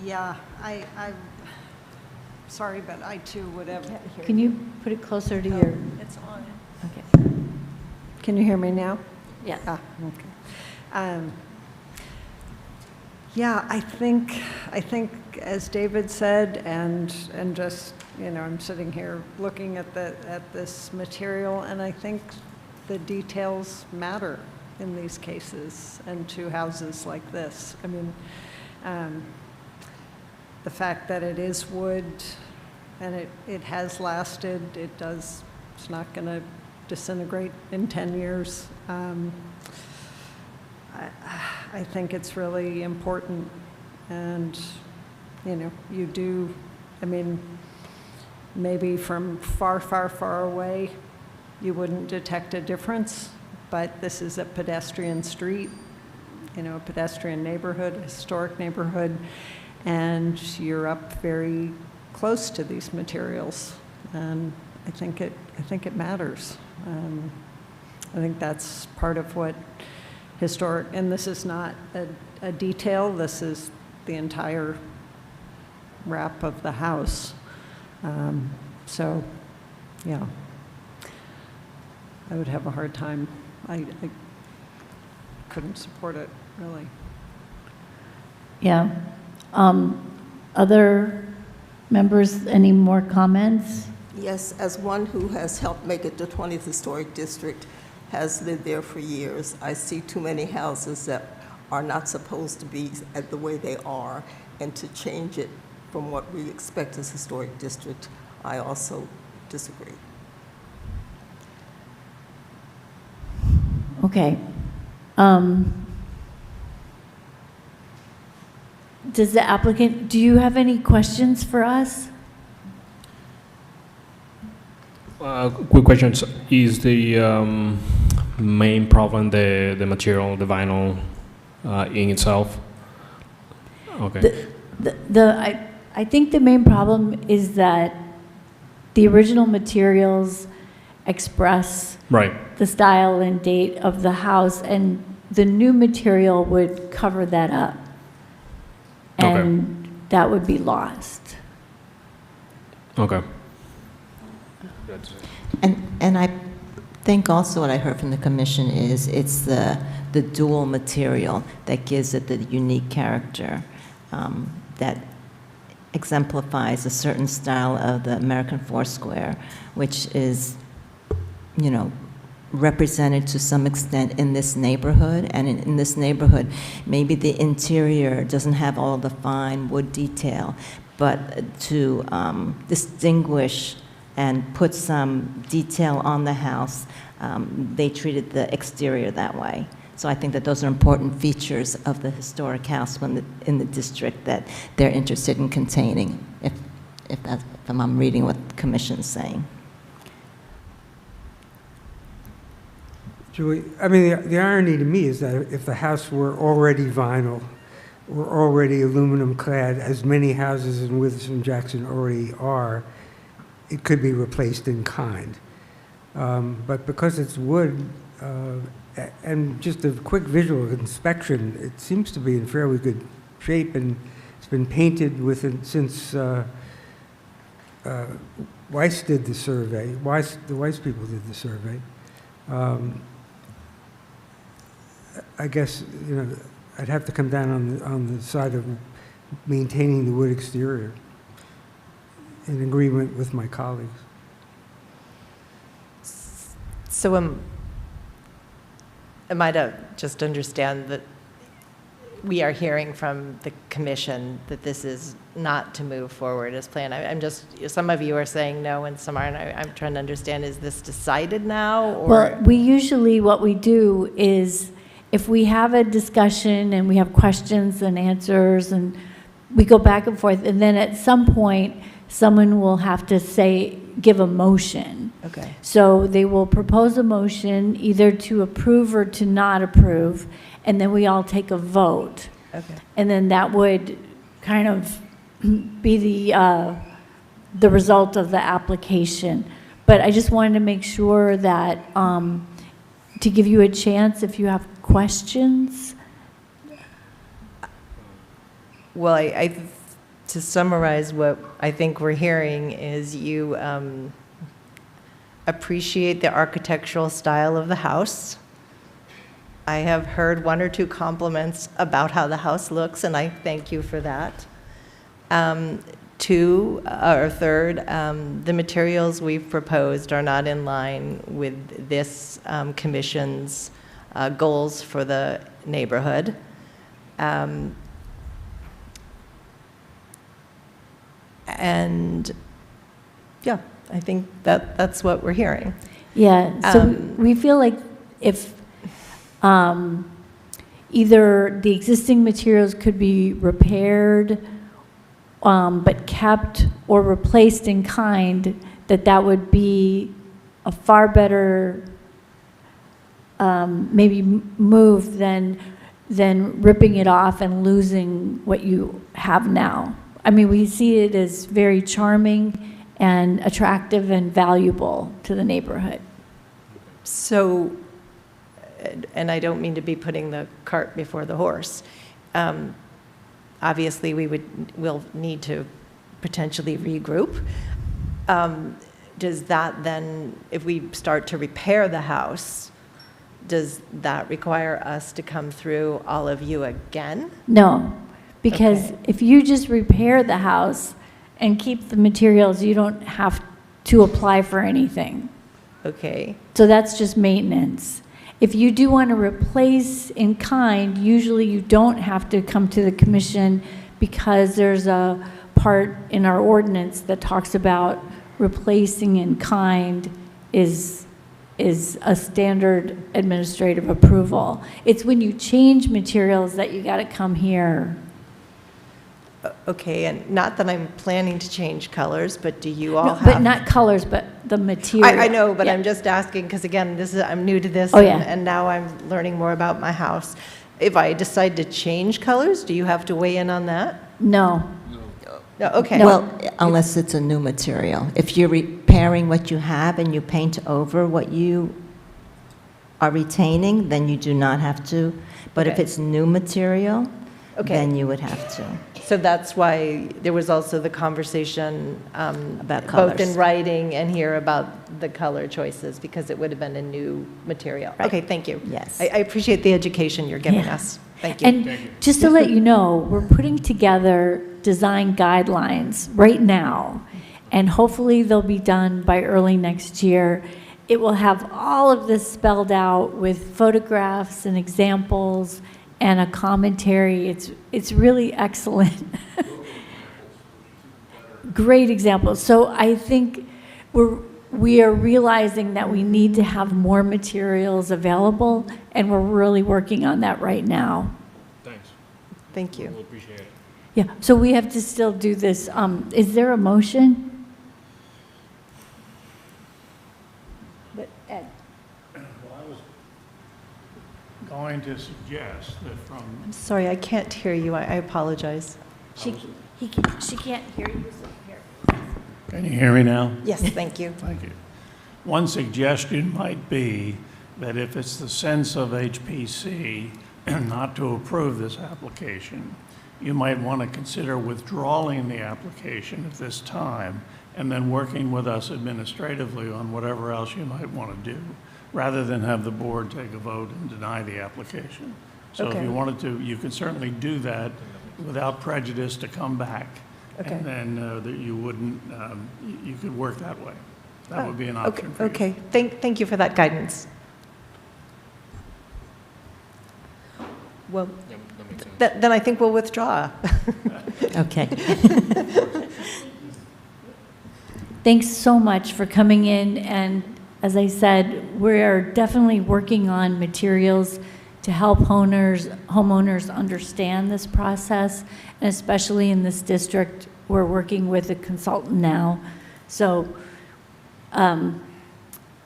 Yeah, I'm sorry, but I too would have. Can you put it closer to your, It's on. okay. Can you hear me now? Yes. Okay. Yeah, I think as David said, and just, you know, I'm sitting here looking at this material, and I think the details matter in these cases and to houses like this. I mean, the fact that it is wood and it has lasted, it's not going to disintegrate in 10 years. I think it's really important, and, you know, you do, I mean, maybe from far, far, far away, you wouldn't detect a difference, but this is a pedestrian street, you know, a pedestrian neighborhood, a historic neighborhood, and you're up very close to these materials, and I think it matters. I think that's part of what historic, and this is not a detail, this is the entire wrap of the house. So, yeah, I would have a hard time. I couldn't support it, really. Yeah. Other members, any more comments? Yes, as one who has helped make it the 20th Historic District, has lived there for years, I see too many houses that are not supposed to be at the way they are, and to change it from what we expect as historic district, I also disagree. Okay. Does the applicant, do you have any questions for us? Quick questions. Is the main problem the material, the vinyl in itself? Okay. I think the main problem is that the original materials express Right. the style and date of the house, and the new material would cover that up. Okay. And that would be lost. Okay. And I think also what I heard from the commission is it's the dual material that gives it the unique character that exemplifies a certain style of the American Foursquare, which is, you know, represented to some extent in this neighborhood. And in this neighborhood, maybe the interior doesn't have all the fine wood detail, but to distinguish and put some detail on the house, they treated the exterior that way. So I think that those are important features of the historic house in the district that they're interested in containing, if I'm reading what the commission's saying. Julie, I mean, the irony to me is that if the house were already vinyl, were already aluminum clad, as many houses in Witherson-Jackson already are, it could be replaced in kind. But because it's wood, and just a quick visual inspection, it seems to be in fairly good shape, and it's been painted since Weiss did the survey. The Weiss people did the survey. I guess, you know, I'd have to come down on the side of maintaining the wood exterior, in agreement with my colleagues. So am I to just understand that we are hearing from the commission that this is not to move forward as planned. I'm just, some of you are saying no and some aren't. I'm trying to understand, is this decided now, or? Well, we usually, what we do is, if we have a discussion and we have questions and answers, and we go back and forth, and then at some point, someone will have to say, give a motion. Okay. So they will propose a motion either to approve or to not approve, and then we all take a vote. Okay. And then that would kind of be the result of the application. But I just wanted to make sure that, to give you a chance if you have questions. Well, to summarize what I think we're hearing is you appreciate the architectural style of the house. I have heard one or two compliments about how the house looks, and I thank you for that. Third, the materials we've proposed are not in line with this commission's goals for the neighborhood. And yeah, I think that's what we're hearing. Yeah, so we feel like if either the existing materials could be repaired but kept or replaced in kind, that would be a far better maybe move than ripping it off and losing what you have now. I mean, we see it as very charming and attractive and valuable to the neighborhood. So, and I don't mean to be putting the cart before the horse. Obviously, we'll need to potentially regroup. Does that then, if we start to repair the house, does that require us to come through all of you again? No, because Okay. if you just repair the house and keep the materials, you don't have to apply for anything. Okay. So that's just maintenance. If you do want to replace in kind, usually you don't have to come to the commission because there's a part in our ordinance that talks about replacing in kind is a standard administrative approval. It's when you change materials that you got to come here. Okay, and not that I'm planning to change colors, but do you all No, have? but not colors, but the material. I know, but Yeah. I'm just asking, because again, I'm new to this. Oh, yeah. And now I'm learning more about my house. If I decide to change colors, do you have to weigh in on that? No. No, okay. Well, unless it's a new material. If you're repairing what you have and you paint over what you are retaining, then you do not have to. But if Okay. it's new material, Okay. then you would have to. So that's why there was also the conversation About both in colors. writing and here about the color choices, because it would have been a new material. Right. Okay, thank you. Yes. I appreciate the education you're giving Yeah. us. Thank you. And just to let you know, we're putting together design guidelines right now, and hopefully they'll be done by early next year. It will have all of this spelled out with photographs and examples and a commentary. It's really excellent. Great examples. So I think we are realizing that we need to have more materials available, and we're really working on that right now. Thanks. Thank you. We'll appreciate it. Yeah, so we have to still do this. Is there a motion? But Ed. Going to suggest that from I'm sorry, I can't hear you. I apologize. She can't hear you, so here. Can you hear me now? Yes, thank you. Thank you. One suggestion might be that if it's the sense of HPC not to approve this application, you might want to consider withdrawing the application at this time and then working with us administratively on whatever else you might want to do, rather than have the board take a vote and deny the application. So if Okay. you wanted to, you could certainly do that without prejudice to come back. Okay. And then that you wouldn't, you could work that way. That would be an Okay, option for you. okay. Thank you for that guidance. Well, then I think we'll withdraw. Okay. Thanks so much for coming in, and as I said, we're definitely working on materials to help homeowners understand this process, and especially in this district, we're working with a consultant now. So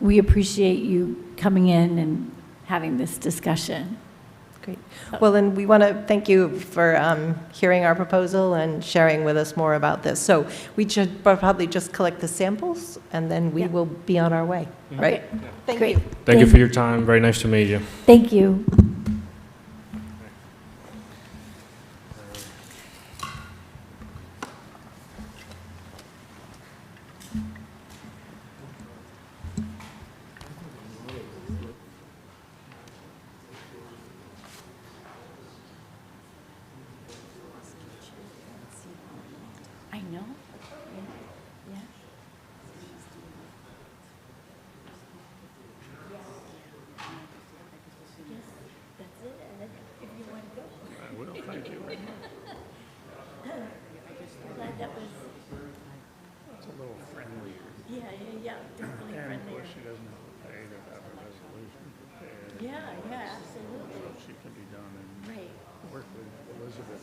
we appreciate you coming in and having this discussion. Great. Well, then we want to thank you for hearing our proposal and sharing with us more about this. So we should probably just collect the samples, and then we will be on our way, right? Thank Great. you. Thank you for your time. Very nice to meet you. Thank you. I know. Yeah. Yes, that's it, Ed, if you want to go. I will, thank you. Glad that was, It's a little friendlier. yeah, definitely And of friendlier. course, she doesn't have to pay to have a resolution prepared. Yeah, absolutely. So she can be done and Right. work with Elizabeth.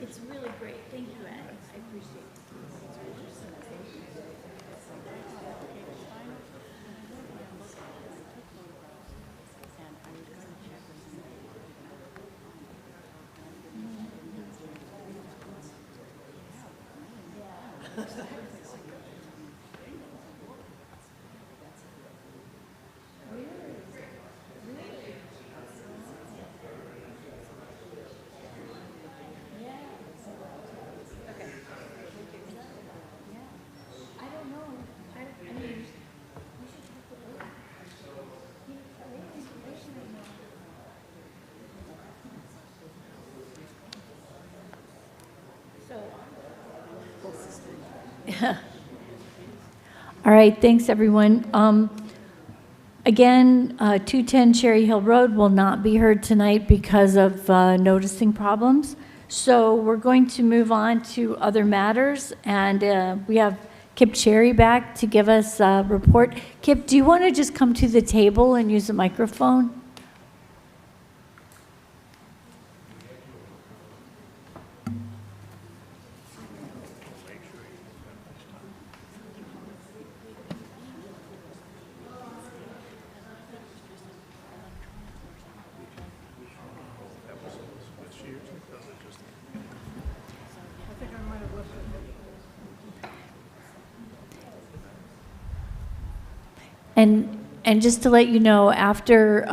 It's really great. Thank you, Ed. I appreciate it. I don't know. I mean, we should talk to Ed. He has information I know. So. All right, thanks, everyone. Again, 210 Cherry Hill Road will not be heard tonight because of noticing problems. So we're going to move on to other matters, and we have Kip Cherry back to give us a report. Kip, do you want to just come to the table and use the microphone? And just to let you know, after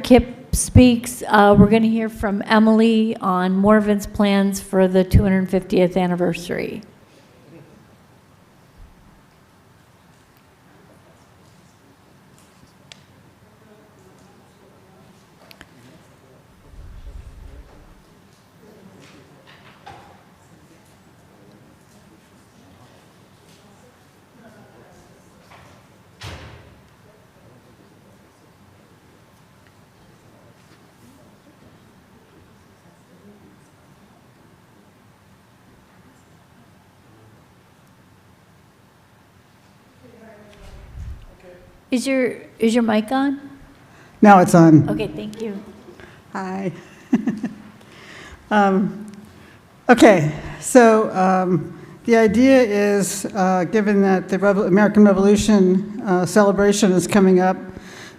Kip speaks, we're going to hear from Emily on Morven's plans for the 250th anniversary. Is your mic on? Now it's on. Okay, thank you. Hi. Okay, so the idea is, given that the American Revolution celebration is coming up,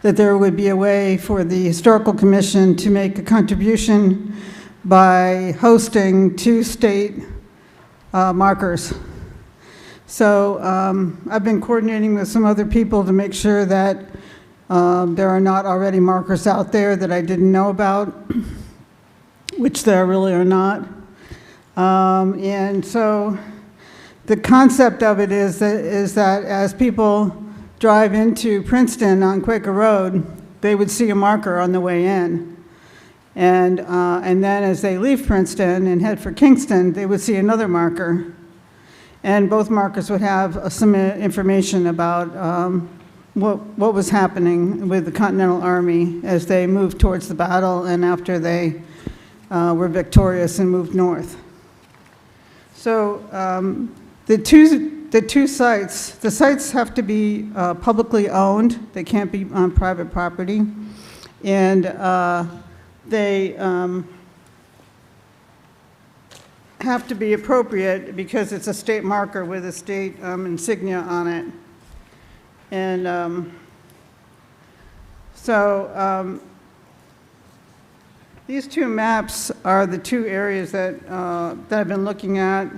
that there would be a way for the Historical Commission to make a contribution by hosting 2 state markers. So I've been coordinating with some other people to make sure that there are not already markers out there that I didn't know about, which there really are not. And so the concept of it is that as people drive into Princeton on Quaker Road, they would see a marker on the way in. And then as they leave Princeton and head for Kingston, they would see another marker. And both markers would have some information about what was happening with the Continental Army as they moved towards the battle and after they were victorious and moved north. So the two sites, the sites have to be publicly owned. They can't be on private property. And they have to be appropriate because it's a state marker with a state insignia on it. And these two maps are the two areas that I've been looking at.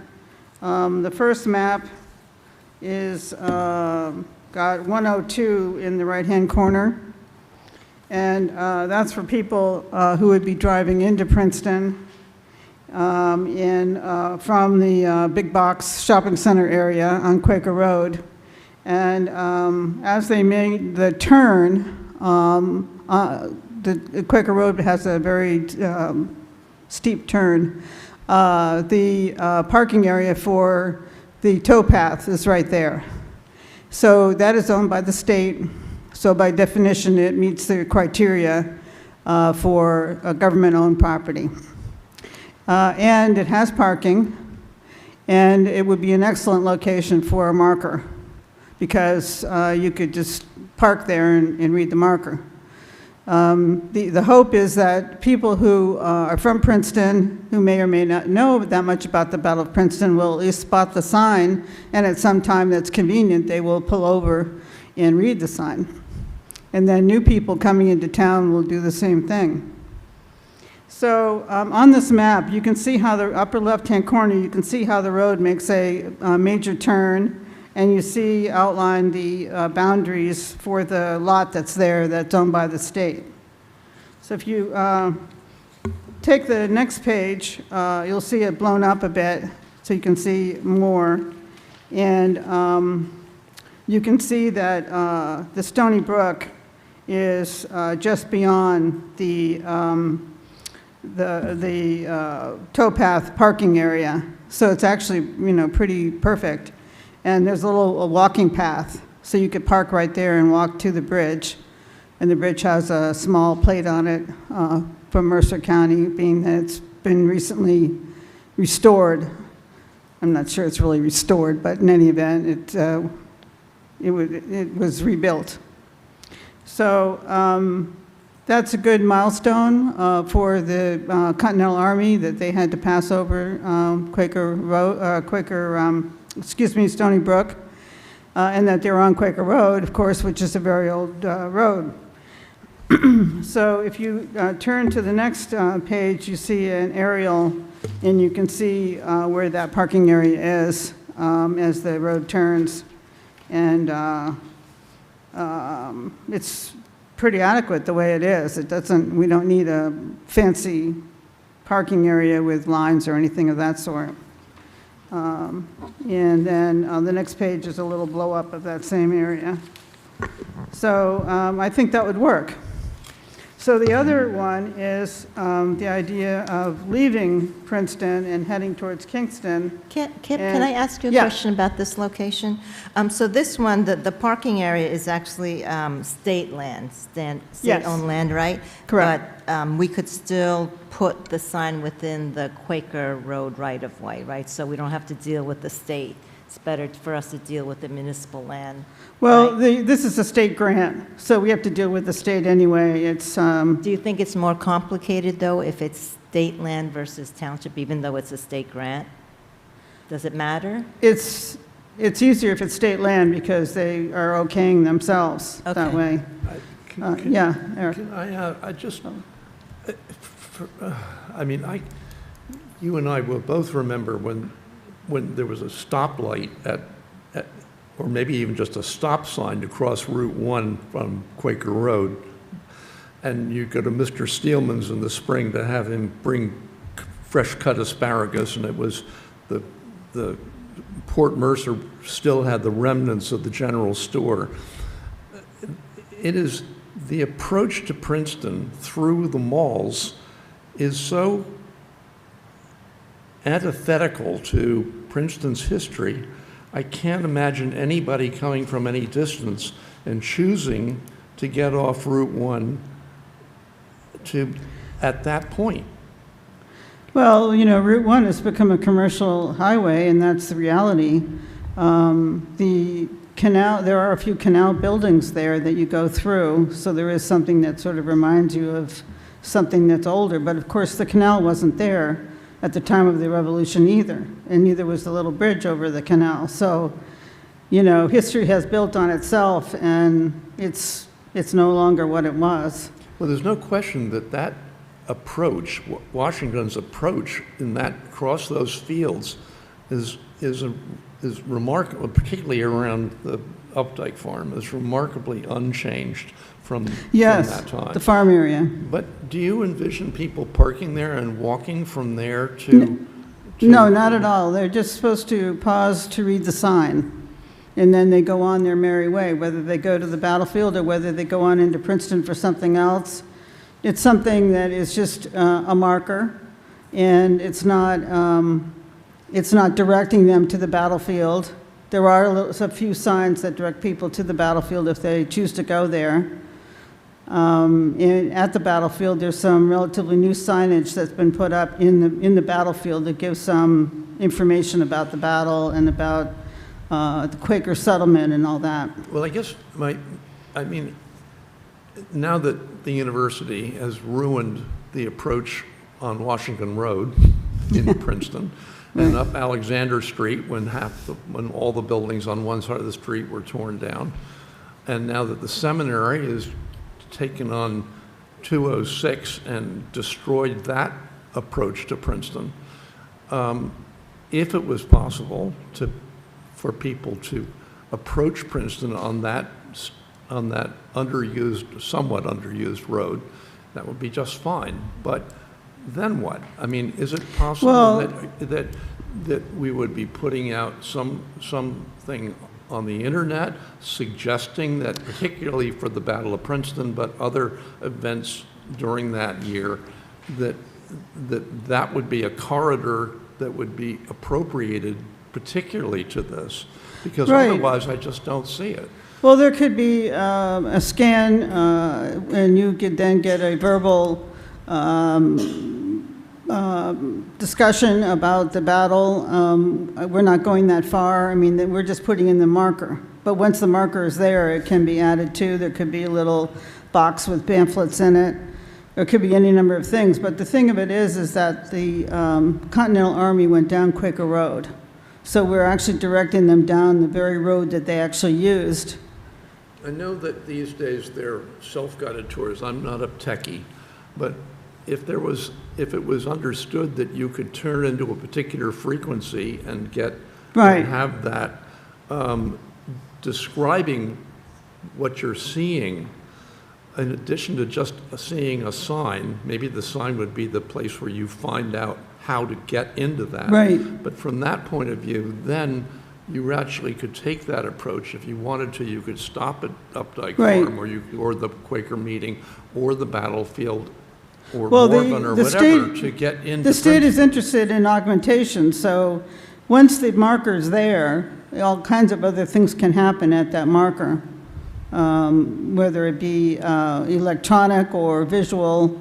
The first map is got 102 in the right-hand corner. And that's for people who would be driving into Princeton from the big box shopping center area on Quaker Road. And as they made the turn, the Quaker Road has a very steep turn. The parking area for the towpath is right there. So that is owned by the state. So by definition, it meets the criteria for a government-owned property. And it has parking, and it would be an excellent location for a marker because you could just park there and read the marker. The hope is that people who are from Princeton, who may or may not know that much about the Battle of Princeton, will at least spot the sign, and at some time that's convenient, they will pull over and read the sign. And then new people coming into town will do the same thing. So on this map, you can see how the upper left-hand corner, you can see how the road makes a major turn, and you see outlined the boundaries for the lot that's there that's owned by the state. So if you take the next page, you'll see it blown up a bit so you can see more. And you can see that the Stony Brook is just beyond the towpath parking area. So it's actually, pretty perfect. And there's a little walking path, so you could park right there and walk to the bridge. And the bridge has a small plate on it from Mercer County, being that it's been recently restored. I'm not sure it's really restored, but in any event, it was rebuilt. So that's a good milestone for the Continental Army that they had to pass over Stony Brook, and that they were on Quaker Road, of course, which is a very old road. So if you turn to the next page, you see an aerial, and you can see where that parking area is as the road turns. And it's pretty adequate the way it is. We don't need a fancy parking area with lines or anything of that sort. And then the next page is a little blow up of that same area. So I think that would work. So the other one is the idea of leaving Princeton and heading towards Kingston. Can I ask you a Yeah. question about this location? So this one, the parking area is actually state land, state-owned land, right? Correct. But we could still put the sign within the Quaker Road right-of-way, right? So we don't have to deal with the state. It's better for us to deal with the municipal land. Well, right? this is a state grant, so we have to deal with the state anyway. It's Do you think it's more complicated, though, if it's state land versus township, even though it's a state grant? Does it matter? It's easier if it's state land because they are okaying themselves that Okay. way. Yeah, Eric. Can you and I will both remember when there was a stoplight or maybe even just a stop sign to cross Route 1 from Quaker Road, and you go to Mr. Steelman's in the spring to have him bring fresh cut asparagus, and it was the Port Mercer still had the remnants of the general store. It is the approach to Princeton through the malls is so antithetical to Princeton's history. I can't imagine anybody coming from any distance and choosing to get off Route 1 at that point. Well, Route 1 has become a commercial highway, and that's the reality. The canal, there are a few canal buildings there that you go through, so there is something that sort of reminds you of something that's older. But of course, the canal wasn't there at the time of the Revolution either, and neither was the little bridge over the canal. So, history has built on itself, and it's no longer what it was. Well, there's no question that approach, Washington's approach in that, across those fields is remarkable, particularly around the Updike Farm, is remarkably unchanged from that time. The farm area. But do you envision people parking there and walking from there to? No, not at all. They're just supposed to pause to read the sign, and then they go on their merry way, whether they go to the battlefield or whether they go on into Princeton for something else. It's something that is just a marker, and it's not directing them to the battlefield. There are a few signs that direct people to the battlefield if they choose to go there. And at the battlefield, there's some relatively new signage that's been put up in the battlefield that gives some information about the battle and about the Quaker settlement and all that. Well, I guess now that the university has ruined the approach on Washington Road in Princeton, and up Alexander Street when all the buildings on one side of the street were torn down, and now that the seminary has taken on 206 and destroyed that approach to Princeton, if it was possible for people to approach Princeton on that somewhat underused road, that would be just fine. But then what? I mean, is it possible that we would be putting out something on the internet suggesting that, particularly for the Battle of Princeton, but other events during that year, that would be a corridor that would be appropriated particularly to this? Because otherwise I just don't see it. Well, there could be a scan, and you could then get a verbal discussion about the battle. We're not going that far. I mean, we're just putting in the marker. But once the marker is there, it can be added to. There could be a little box with pamphlets in it. There could be any number of things. But the thing of it is that the Continental Army went down Quaker Road. So we're actually directing them down the very road that they actually used. I know that these days they're self-guided tours. I'm not a techie, but if it was understood that you could turn into a particular frequency and have that describing what you're seeing, in addition to just seeing a sign, maybe the sign would be the place where you find out how to get into that. Right. But from that point of view, then you actually could take that approach. If you wanted to, you could stop at Updike Farm or the Quaker meeting or the battlefield or Morven or whatever to get into. The state is interested in augmentation, so once the marker's there, all kinds of other things can happen at that marker, whether it be electronic or visual.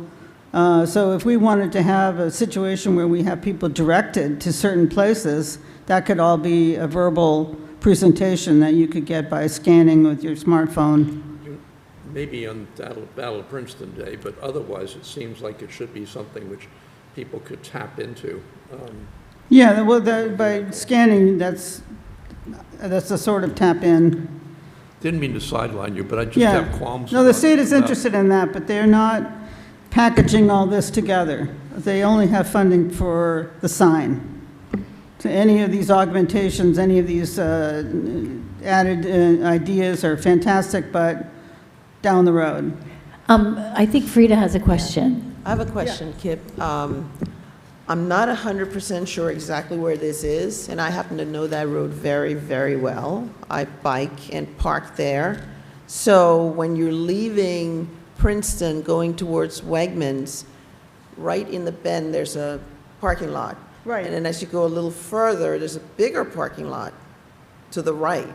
So if we wanted to have a situation where we have people directed to certain places, that could all be a verbal presentation that you could get by scanning with your smartphone. Maybe on Battle of Princeton Day, but otherwise it seems like it should be something which people could tap into. Yeah, well, by scanning, that's a sort of tap in. Didn't mean to sideline you, but I just have qualms. No, the state is interested in that, but they're not packaging all this together. They only have funding for the sign. So any of these augmentations, any of these added ideas are fantastic, but down the road. I think Frida has a question. I have a question, Kip. I'm not 100% sure exactly where this is, and I happen to know that road very, very well. I bike and park there. So when you're leaving Princeton, going towards Wegmans, right in the bend, there's a parking lot. Right. And then as you go a little further, there's a bigger parking lot to the right.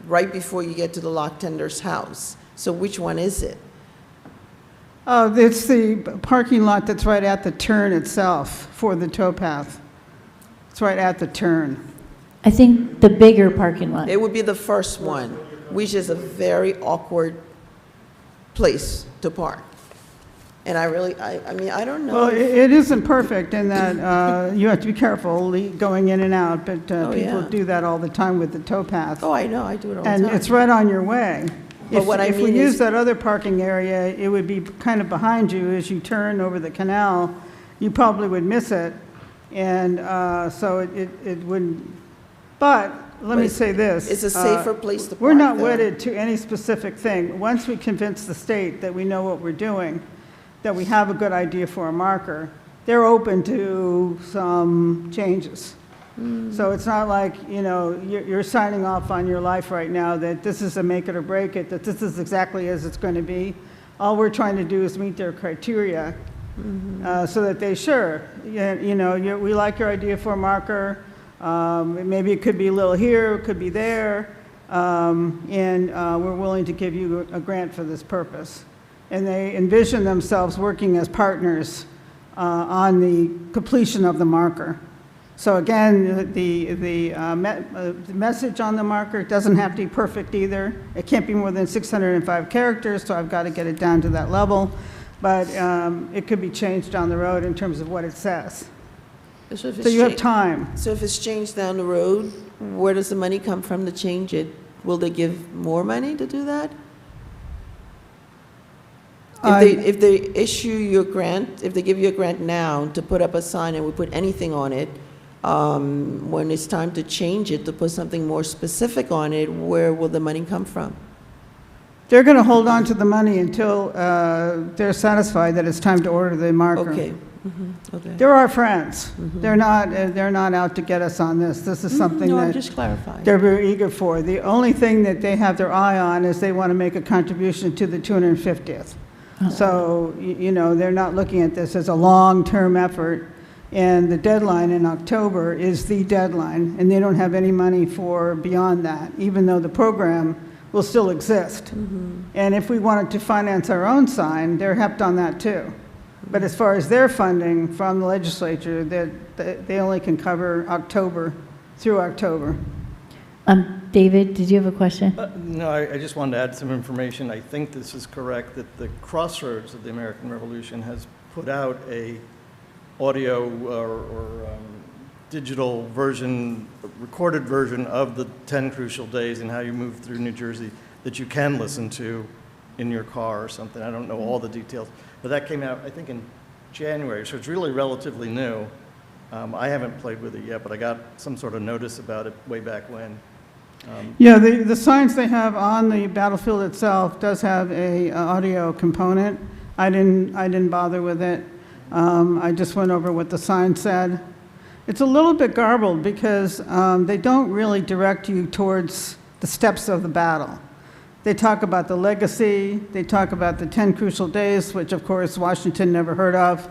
right before you get to the lock tender's house. So which one is it? It's the parking lot that's right at the turn itself for the towpath. It's right at the turn. I think the bigger parking lot. It would be the first one, which is a very awkward place to park. And I mean, I don't know. Well, it isn't perfect in that you have to be careful going in and out, but people yeah. do that all the time with the towpath. Oh, I know, I do it all the And time. it's right on your way. But what I If we mean use is- that other parking area, it would be kind of behind you as you turn over the canal. You probably would miss it, and so it wouldn't. But let me say this. It's a safer place to park. We're not though. wedded to any specific thing. Once we convince the state that we know what we're doing, that we have a good idea for a marker, they're open to some changes. So it's not like, you know, you're signing off on your life right now that this is a make it or break it, that this is exactly as it's going to be. All we're trying to do is meet their criteria so that they, sure, you know, we like your idea for a marker. Maybe it could be a little here, it could be there, and we're willing to give you a grant for this purpose. And they envision themselves working as partners on the completion of the marker. So again, the message on the marker doesn't have to be perfect either. It can't be more than 605 characters, so I've got to get it down to that level. But it could be changed down the road in terms of what it says. So if So it's you have time. So if it's changed down the road, where does the money come from to change it? Will they give more money to do that? If they issue you a grant, if they give you a grant now to put up a sign and we put anything on it, when it's time to change it, to put something more specific on it, where will the money come from? They're going to hold on to the money until they're satisfied that it's time to order the marker. Okay. Okay. They're our friends. They're not out to get us on this. This is something No, I'm that just clarifying. they're very eager for. The only thing that they have their eye on is they want to make a contribution to the 250th. So, you know, they're not looking at this as a long-term effort, and the deadline in October is the deadline, and they don't have any money for beyond that, even though the program will still exist. And if we wanted to finance our own sign, they're hepped on that too. But as far as their funding from the legislature, they only can cover October through October. David, did you have a question? No, I just wanted to add some information. I think this is correct, that the Crossroads of the American Revolution has put out a audio or digital version, recorded version of the 10 Crucial Days and how you move through New Jersey that you can listen to in your car or something. I don't know all the details, but that came out, I think, in January, so it's really relatively new. I haven't played with it yet, but I got some sort of notice about it way back when. Yeah, the signs they have on the battlefield itself does have a audio component. I didn't bother with it. I just went over what the sign said. It's a little bit garbled because they don't really direct you towards the steps of the battle. They talk about the legacy, they talk about the 10 Crucial Days, which of course Washington never heard of.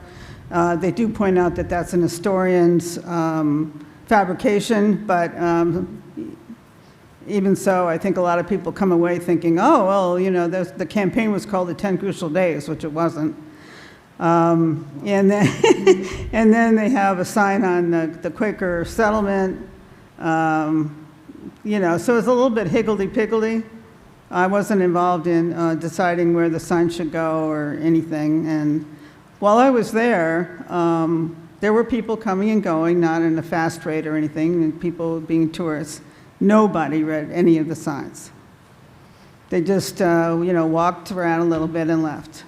They do point out that that's an historian's fabrication, but even so, I think a lot of people come away thinking, oh, well, you know, the campaign was called the 10 Crucial Days, which it wasn't. And then, and then they have a sign on the Quaker settlement. You know, so it's a little bit higgledy-piggledy. I wasn't involved in deciding where the sign should go or anything. And while I was there, there were people coming and going, not in a fast rate or anything, and people being tourists. Nobody read any of the signs. They just, you know, walked around a little bit and left.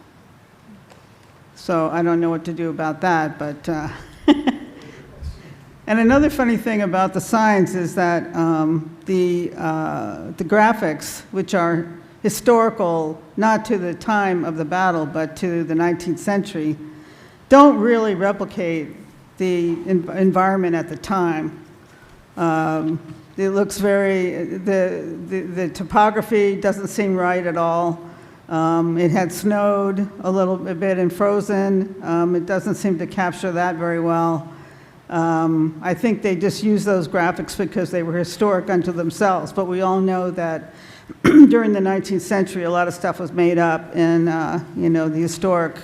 So I don't know what to do about that, but... And another funny thing about the signs is that the graphics, which are historical, not to the time of the battle, but to the 19th century, don't really replicate the environment at the time. It looks very, the topography doesn't seem right at all. It had snowed a little bit and frozen. It doesn't seem to capture that very well. I think they just used those graphics because they were historic unto themselves, but we all know that during the 19th century, a lot of stuff was made up, and, you know, the historic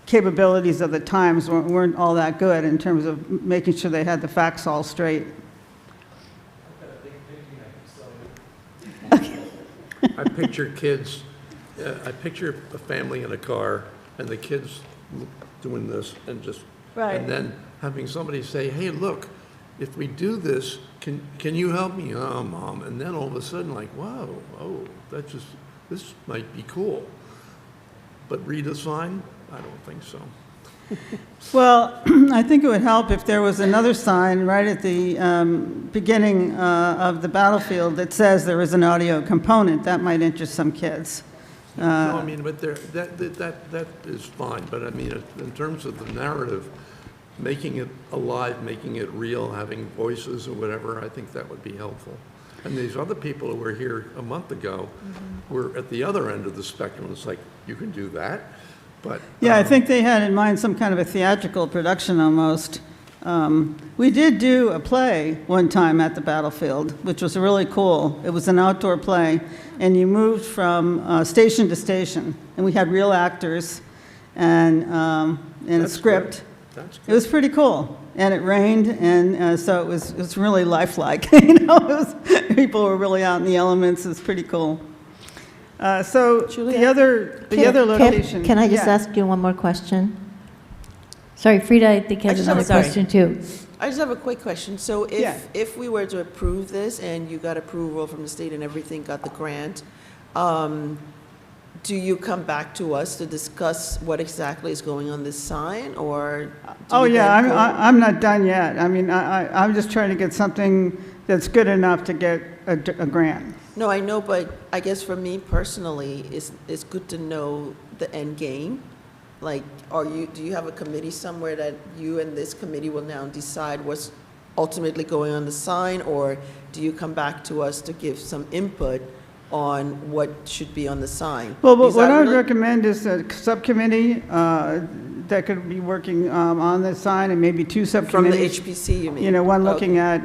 capabilities of the times weren't all that good in terms of making sure they had the facts all straight. I picture kids, I picture a family in a car, and the kids doing this, and just, Right. and then having somebody say, hey, look, if we do this, can you help me? Oh, Mom. And then all of a sudden, like, wow, oh, this might be cool. But read a sign? I don't think so. Well, I think it would help if there was another sign right at the beginning of the battlefield that says there is an audio component. That might interest some kids. No, I mean, but that is fine, but I mean, in terms of the narrative, making it alive, making it real, having voices or whatever, I think that would be helpful. And these other people who were here a month ago were at the other end of the spectrum. It's like, you can do that, but... Yeah, I think they had in mind some kind of a theatrical production almost. We did do a play one time at the battlefield, which was really cool. It was an outdoor play, and you moved from station to station, and we had real actors and a script. That's good. It was pretty cool, and it rained, and so it was really lifelike. You know, people were really out in the elements. It was pretty cool. So the other location. Can I just yeah. ask you one more question? Sorry, Frida, I think I has just have another a- question too. I just have a quick question. So Yeah. if we were to approve this and you got approval from the state and everything, got the grant, do you come back to us to discuss what exactly is going on this sign, or? Oh, yeah, I'm not done yet. I mean, I'm just trying to get something that's good enough to get a grant. No, I know, but I guess for me personally, it's good to know the end game. Like, do you have a committee somewhere that you and this committee will now decide what's ultimately going on the sign, or do you come back to us to give some input on what should be on the sign? Well, Because what I would really- recommend is a subcommittee that could be working on the sign, and maybe two From the subcommittees. HPC, you mean? You know, one Okay. looking at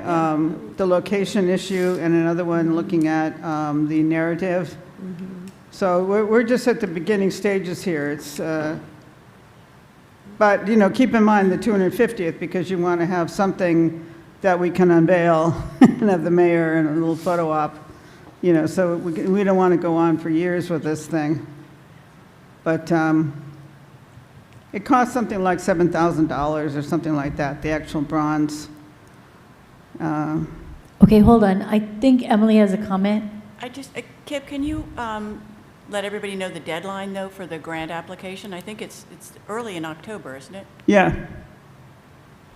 the location issue, and another one looking at the narrative. So we're just at the beginning stages here. It's, but, you know, keep in mind the 250th, because you want to have something that we can unveil and have the mayor and a little photo op. You know, so we don't want to go on for years with this thing. But it costs something like $7,000 or something like that, the actual bronze. Okay, hold on. I think Emily has a comment. Kip, can you let everybody know the deadline, though, for the grant application? I think it's early in October, isn't it? Yeah.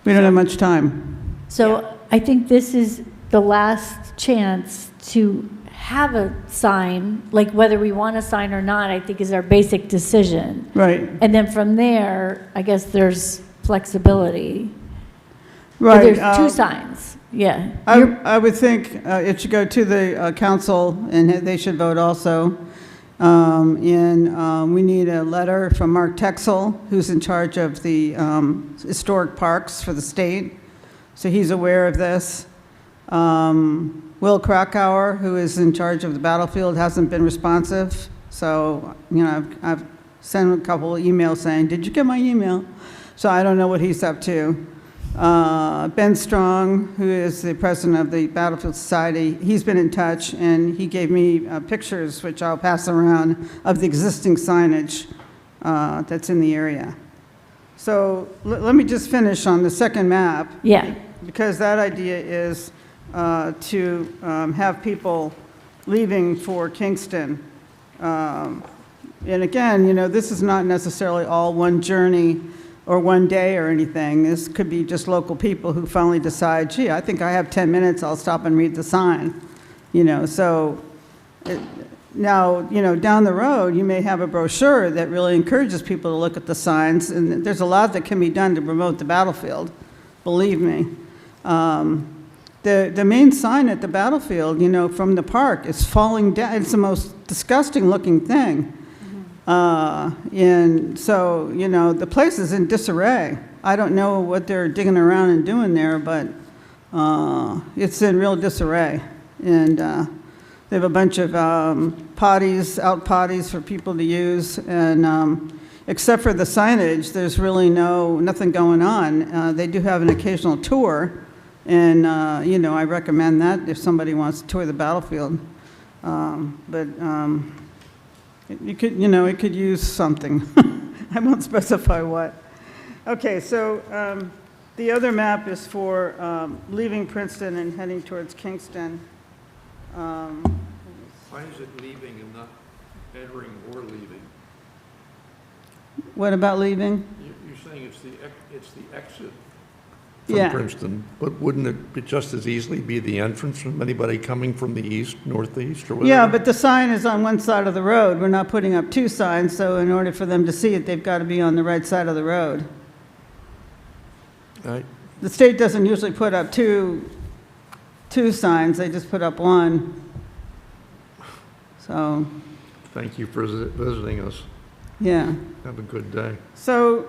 We don't have much time. So I think this is the last chance to have a sign, like whether we want a sign or not, I think is our basic decision. Right. And then from there, I guess there's flexibility. Right. There's two signs, yeah. I would think it should go to the council, and they should vote also. And we need a letter from Mark Texel, who's in charge of the historic parks for the state. So he's aware of this. Will Krakauer, who is in charge of the battlefield, hasn't been responsive. So, you know, I've sent him a couple of emails saying, did you get my email? So I don't know what he's up to. Ben Strong, who is the president of the Battlefield Society, he's been in touch, and he gave me pictures, which I'll pass around, of the existing signage that's in the area. So let me just finish on the second map. Yeah. Because that idea is to have people leaving for Kingston. And again, you know, this is not necessarily all one journey or one day or anything. This could be just local people who finally decide, gee, I think I have 10 minutes, I'll stop and read the sign. You know, so now, you know, down the road, you may have a brochure that really encourages people to look at the signs, and there's a lot that can be done to promote the battlefield, believe me. The main sign at the battlefield, you know, from the park is falling down. It's the most disgusting looking thing. And so, you know, the place is in disarray. I don't know what they're digging around and doing there, but it's in real disarray. And they have a bunch of potties, out potties for people to use, and except for the signage, there's really nothing going on. They do have an occasional tour, and you know, I recommend that if somebody wants to tour the battlefield. But you could, you know, it could use something. I won't specify what. Okay, so the other map is for leaving Princeton and heading towards Kingston. Why is it leaving and not entering or leaving? What about leaving? You're saying it's the exit Yeah. from Princeton, but wouldn't it just as easily be the entrance from anybody coming from the east, northeast, or whatever? Yeah, but the sign is on one side of the road. We're not putting up two signs, so in order for them to see it, they've got to be on the right side of the road. The state doesn't usually put up two signs, they just put up one. So, Thank you for visiting us. yeah. Have a good day. So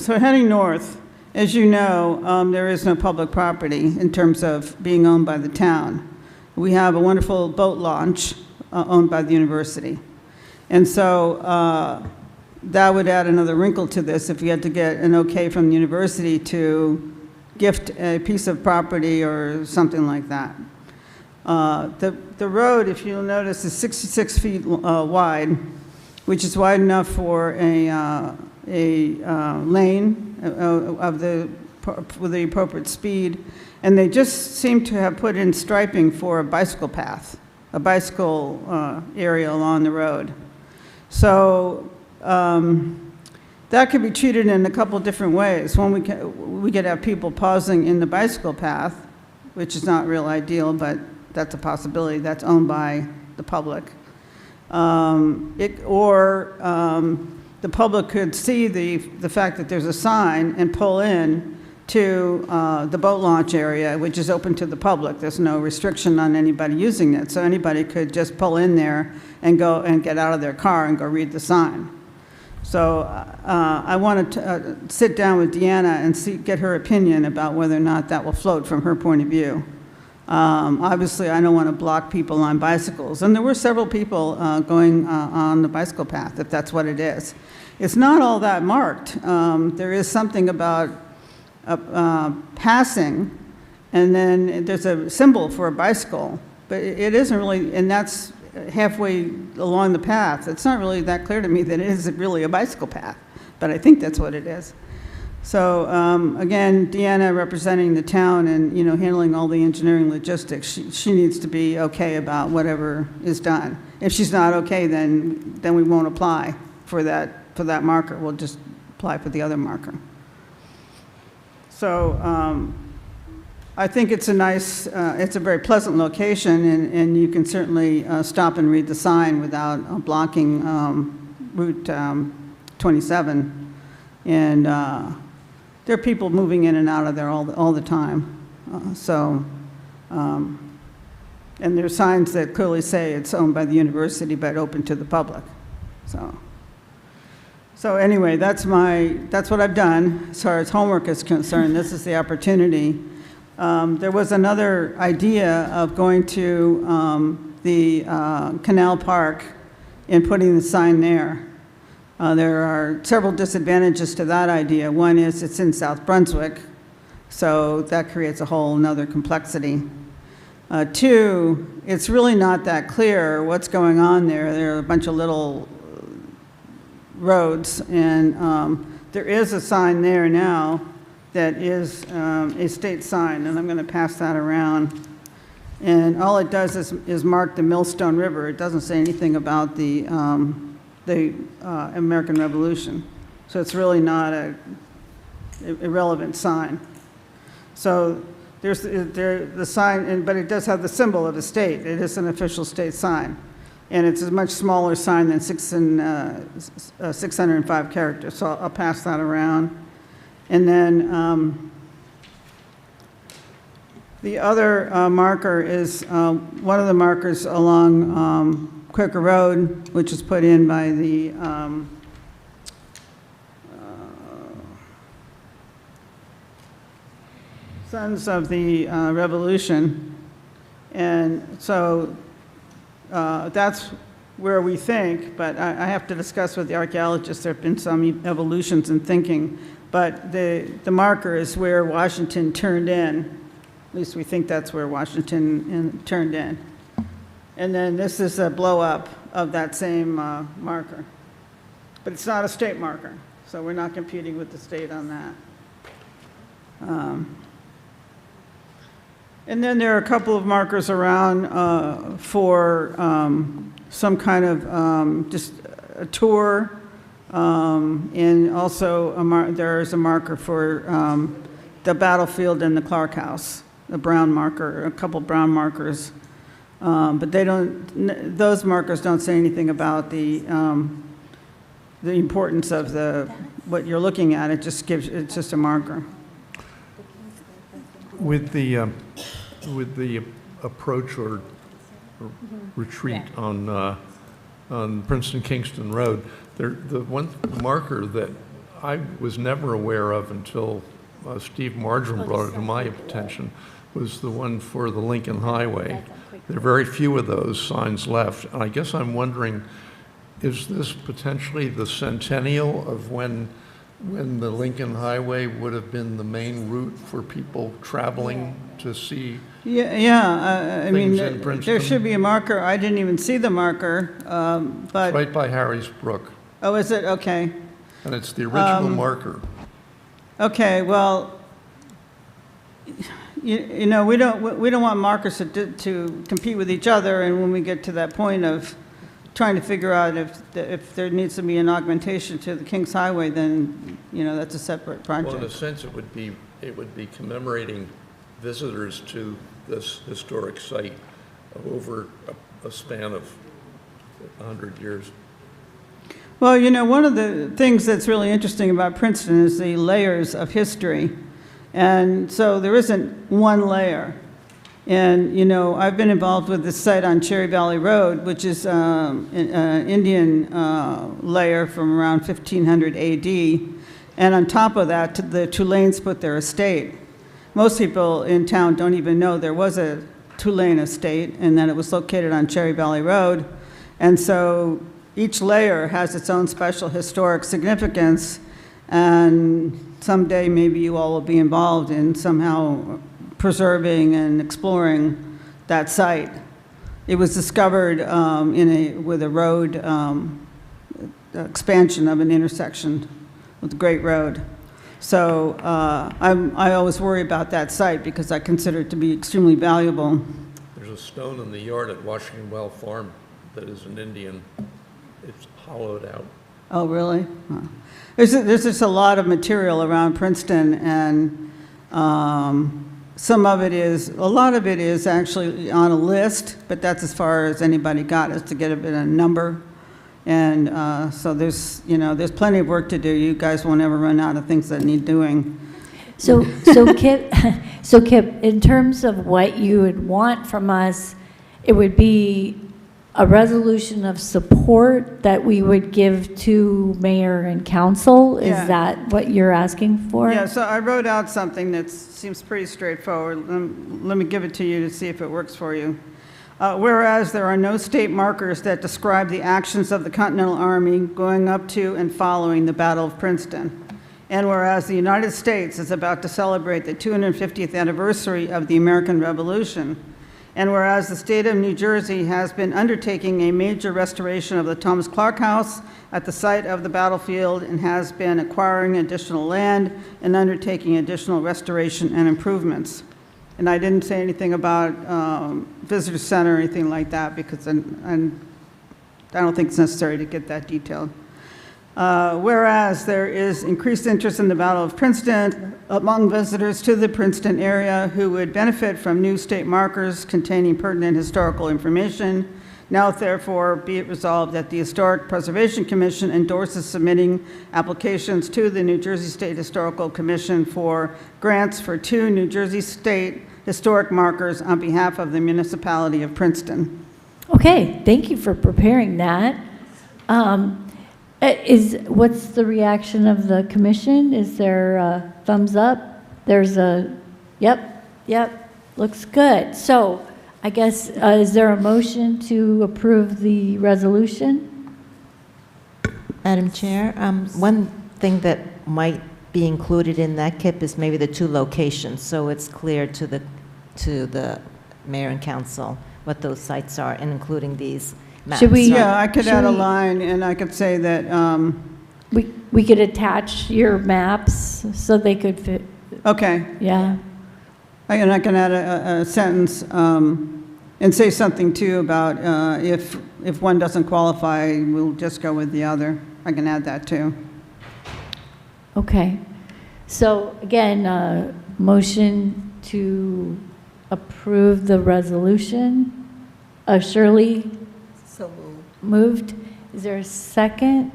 heading north, as you know, there is no public property in terms of being owned by the town. We have a wonderful boat launch owned by the university. And so that would add another wrinkle to this if we had to get an okay from the university to gift a piece of property or something like that. The road, if you'll notice, is 66 feet wide, which is wide enough for a lane with the appropriate speed, and they just seem to have put in striping for a bicycle path, a bicycle area along the road. So that could be treated in a couple different ways. One, we could have people pausing in the bicycle path, which is not real ideal, but that's a possibility. That's owned by the public. The public could see the fact that there's a sign and pull in to the boat launch area, which is open to the public. There's no restriction on anybody using it, so anybody could just pull in there and go and get out of their car and go read the sign. So I wanted to sit down with Deanna and get her opinion about whether or not that will float from her point of view. Obviously, I don't want to block people on bicycles, and there were several people going on the bicycle path, if that's what it is. It's not all that marked. There is something about passing, and then there's a symbol for a bicycle, but it isn't really, and that's halfway along the path. It's not really that clear to me that it isn't really a bicycle path, but I think that's what it is. So again, Deanna representing the town and, you know, handling all the engineering logistics, she needs to be okay about whatever is done. If she's not okay, then we won't apply for that marker. We'll just apply for the other marker. So I think it's a nice, it's a very pleasant location, and you can certainly stop and read the sign without blocking Route 27. And there are people moving in and out of there all the time. And there are signs that clearly say it's owned by the university but open to the public. So anyway, that's what I've done as far as homework is concerned. This is the opportunity. There was another idea of going to the Canal Park and putting the sign there. There are several disadvantages to that idea. One is it's in South Brunswick, so that creates a whole nother complexity. Two, it's really not that clear what's going on there. There are a bunch of little roads, and there is a sign there now that is a state sign, and I'm going to pass that around. And all it does is mark the Millstone River. It doesn't say anything about the American Revolution. So it's really not a irrelevant sign. So there's the sign, but it does have the symbol of the state. It is an official state sign. And it's a much smaller sign than 605 characters. So I'll pass that around. And then the other marker is one of the markers along Quaker Road, which was put in by the Sons of the Revolution. And so that's where we think, but I have to discuss with the archaeologists. There have been some evolutions in thinking, but the marker is where Washington turned in. At least we think that's where Washington turned in. And then this is a blow-up of that same marker. But it's not a state marker, so we're not competing with the state on that. And then there are a couple of markers around for some kind of just a tour, and also there is a marker for the battlefield and the Clark House, a brown marker, a couple brown markers. But those markers don't say anything about the importance of what you're looking at. It's just a marker. With the approach or retreat on Princeton-Kingston Road, the one marker that I was never aware of until Steve Marjoram brought it to my attention was the one for the Lincoln Highway. There are very few of those signs left. And I guess I'm wondering, is this potentially the centennial of when the Lincoln Highway would have been the main route for people traveling to see I mean, in Princeton? there should be a marker. I didn't even see the marker, but... It's right by Harry's Brook. Oh, is it? Okay. And it's the original marker. Okay, well, you know, we don't want markers to compete with each other, and when we get to that point of trying to figure out if there needs to be an augmentation to the Kings Highway, then, you know, that's a separate project. Well, in a sense, it would be commemorating visitors to this historic site over a span of 100 years. Well, you know, one of the things that's really interesting about Princeton is the layers of history. And so there isn't one layer. And, you know, I've been involved with this site on Cherry Valley Road, which is an Indian layer from around 1500 AD. And on top of that, the Tulanes put their estate. Most people in town don't even know there was a Tulane estate and that it was located on Cherry Valley Road. And so each layer has its own special historic significance. And someday maybe you all will be involved in somehow preserving and exploring that site. It was discovered with a road expansion of an intersection with the Great Road. So I always worry about that site because I consider it to be extremely valuable. There's a stone in the yard at Washington Well Farm that is an Indian. It's hollowed out. Oh, really? Huh. There's just a lot of material around Princeton, and a lot of it is actually on a list, but that's as far as anybody got, is to get a number. And so there's plenty of work to do. You guys won't ever run out of things that need doing. So Kip, in terms of what you would want from us, it would be a resolution of support that we would give to mayor and council? Is that what you're asking for? Yeah, so I wrote out something that seems pretty straightforward. Let me give it to you to see if it works for you. Whereas there are no state markers that describe the actions of the Continental Army going up to and following the Battle of Princeton. And whereas the United States is about to celebrate the 250th anniversary of the American Revolution, and whereas the state of New Jersey has been undertaking a major restoration of the Thomas Clark House at the site of the battlefield and has been acquiring additional land and undertaking additional restoration and improvements. And I didn't say anything about visitor center or anything like that because I don't think it's necessary to get that detailed. Whereas there is increased interest in the Battle of Princeton among visitors to the Princeton area who would benefit from new state markers containing pertinent historical information. Now therefore be it resolved that the Historic Preservation Commission endorses submitting applications to the New Jersey State Historical Commission for grants for 2 New Jersey State historic markers on behalf of the municipality of Princeton. Okay, thank you for preparing that. What's the reaction of the commission? Is there a thumbs up? There's a, yep, looks good. So I guess, is there a motion to approve the resolution? Madam Chair, one thing that might be included in that, Kip, is maybe the 2 locations, so it's clear to the mayor and council what those sites are, and including these maps. Should we- Yeah, I could Should add a we- line, and I could say that, We could attach your maps so they could fit, okay, yeah. and I can add a sentence and say something too about if one doesn't qualify, we'll just go with the other. I can add that too. Okay. So again, motion to approve the resolution. Shirley So moved. moved. Is there a second?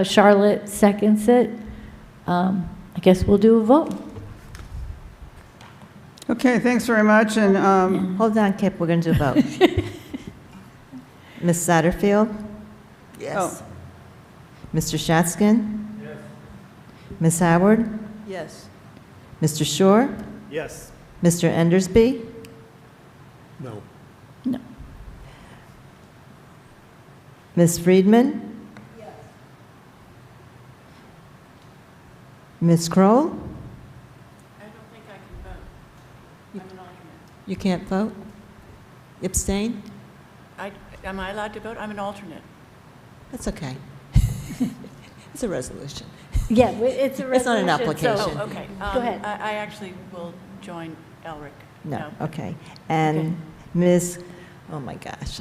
Charlotte seconds it. I guess we'll do a vote. Okay, thanks very much, and Hold on, Kip, we're going to do a vote. Ms. Satterfield? Yes. Mr. Shatskin? Yes. Ms. Howard? Yes. Mr. Shore? Yes. Mr. Endersby? No. No. Ms. Friedman? Yes. Ms. Kroll? I don't think I can vote. I'm an alternate. You can't vote? Abstain? Am I allowed to vote? I'm an alternate. That's okay. It's a resolution. Yeah, it's a resolution. It's not an so- application. Oh, okay. Go ahead. I actually will join Elric. No, No. okay. And Ms., oh my gosh.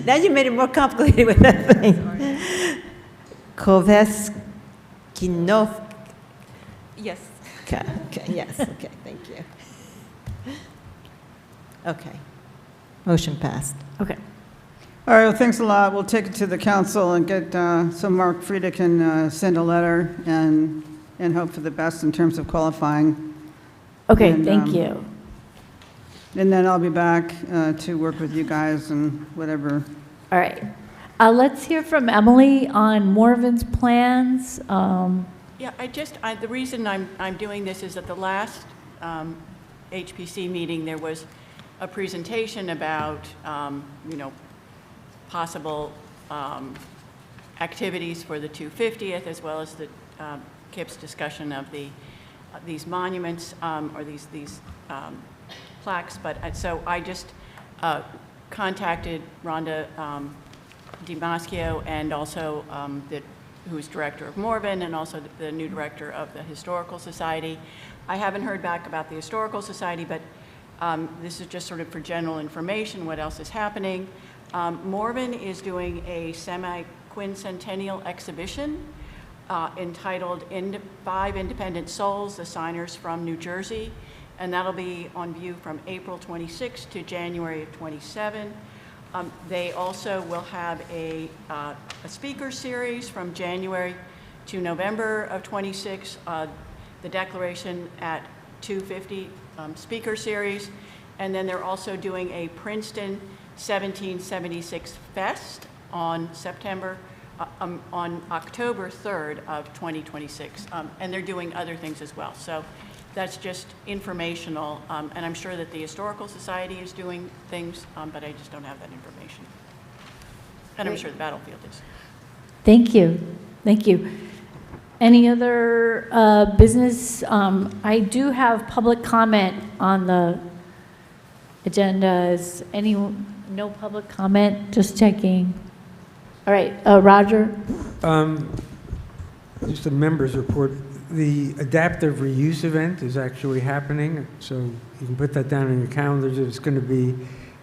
Now you made it more complicated with that thing. Koveskinov. Yes. Okay, yes, okay, thank you. Okay. Motion passed. Okay. all right, well, thanks a lot. We'll take it to the council and get, so Mark Frieda can send a letter and hope for the best in terms of qualifying. Okay, And, thank you. And then I'll be back to work with you guys and whatever. All right. Let's hear from Emily on Morven's plans. Yeah, the reason I'm doing this is at the last HPC meeting, there was a presentation about, possible activities for the 250th, as well as the KIP's discussion of these monuments, or these plaques. But so I just contacted Rhonda DiMaschio, and also who's director of Morven, and also the new director of the Historical Society. I haven't heard back about the Historical Society, but this is just sort of for general information, what else is happening. Morven is doing a semi-quincentennial exhibition entitled 5 Independent Souls, the Signers from New Jersey, and that'll be on view from April 26 to January of 27. They also will have a speaker series from January to November of 26, the Declaration at 250 speaker series, and then they're also doing a Princeton 1776 Fest on October 3rd of 2026, and they're doing other things as well. So that's just informational, and I'm sure that the Historical Society is doing things, but I just don't have that information. And I'm sure the Battlefield is. Thank you. Thank you. Any other business? I do have public comment on the agenda. Is no public comment? Just checking. All right, Roger? Just a member's report. The adaptive reuse event is actually happening, so you can put that down in your calendars. It's going to be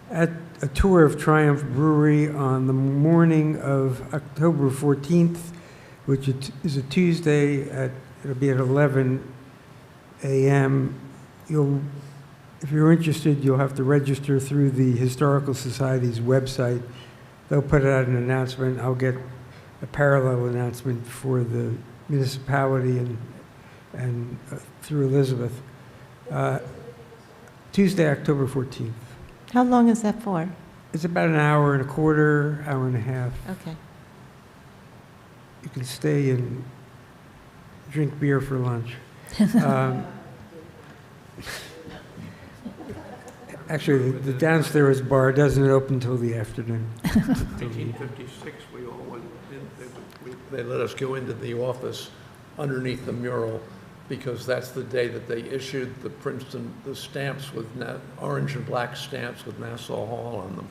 at a Tour of Triumph Brewery on the morning of October 14th, which is a Tuesday. It'll be at 11 a.m. If you're interested, you'll have to register through the Historical Society's website. They'll put out an announcement. I'll get a parallel announcement for the municipality and through Elizabeth. Tuesday, October 14th. How long is that for? It's about an hour and a quarter, hour and a half. Okay. You can stay and drink beer for lunch. Actually, the downstairs bar doesn't open till the afternoon. 1856, we all went, they let us go into the office underneath the mural because that's the day that they issued the Princeton, the stamps with orange and black stamps with Nassau Hall on them.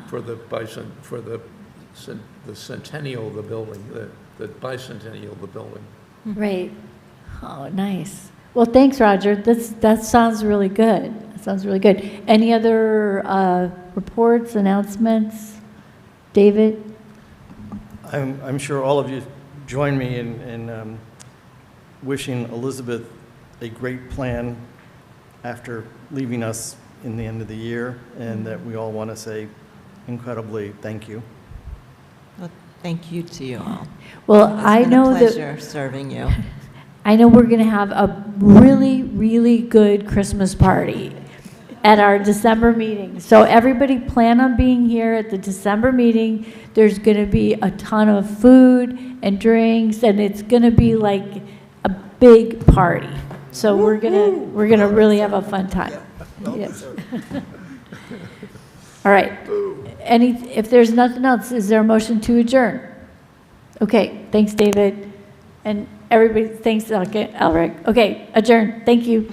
For the centennial of the building, the bicentennial of the building. Right. Oh, nice. Well, thanks, Roger. That sounds really good. That sounds really good. Any other reports, announcements? David? I'm sure all of you join me in wishing Elizabeth a great plan after leaving us in the end of the year, and that we all want to say incredibly thank you. Well, thank you to you all. Well, It's I been know a that. pleasure serving you. I know we're going to have a really, really good Christmas party at our December meeting. So everybody plan on being here at the December meeting. There's going to be a ton of food and drinks, and it's going to be like a big party. So we're gonna really have a fun time. Yes. All right. If there's nothing else, is there a motion to adjourn? Okay, thanks, David. And everybody, thanks, Elric. Okay, adjourn. Thank you.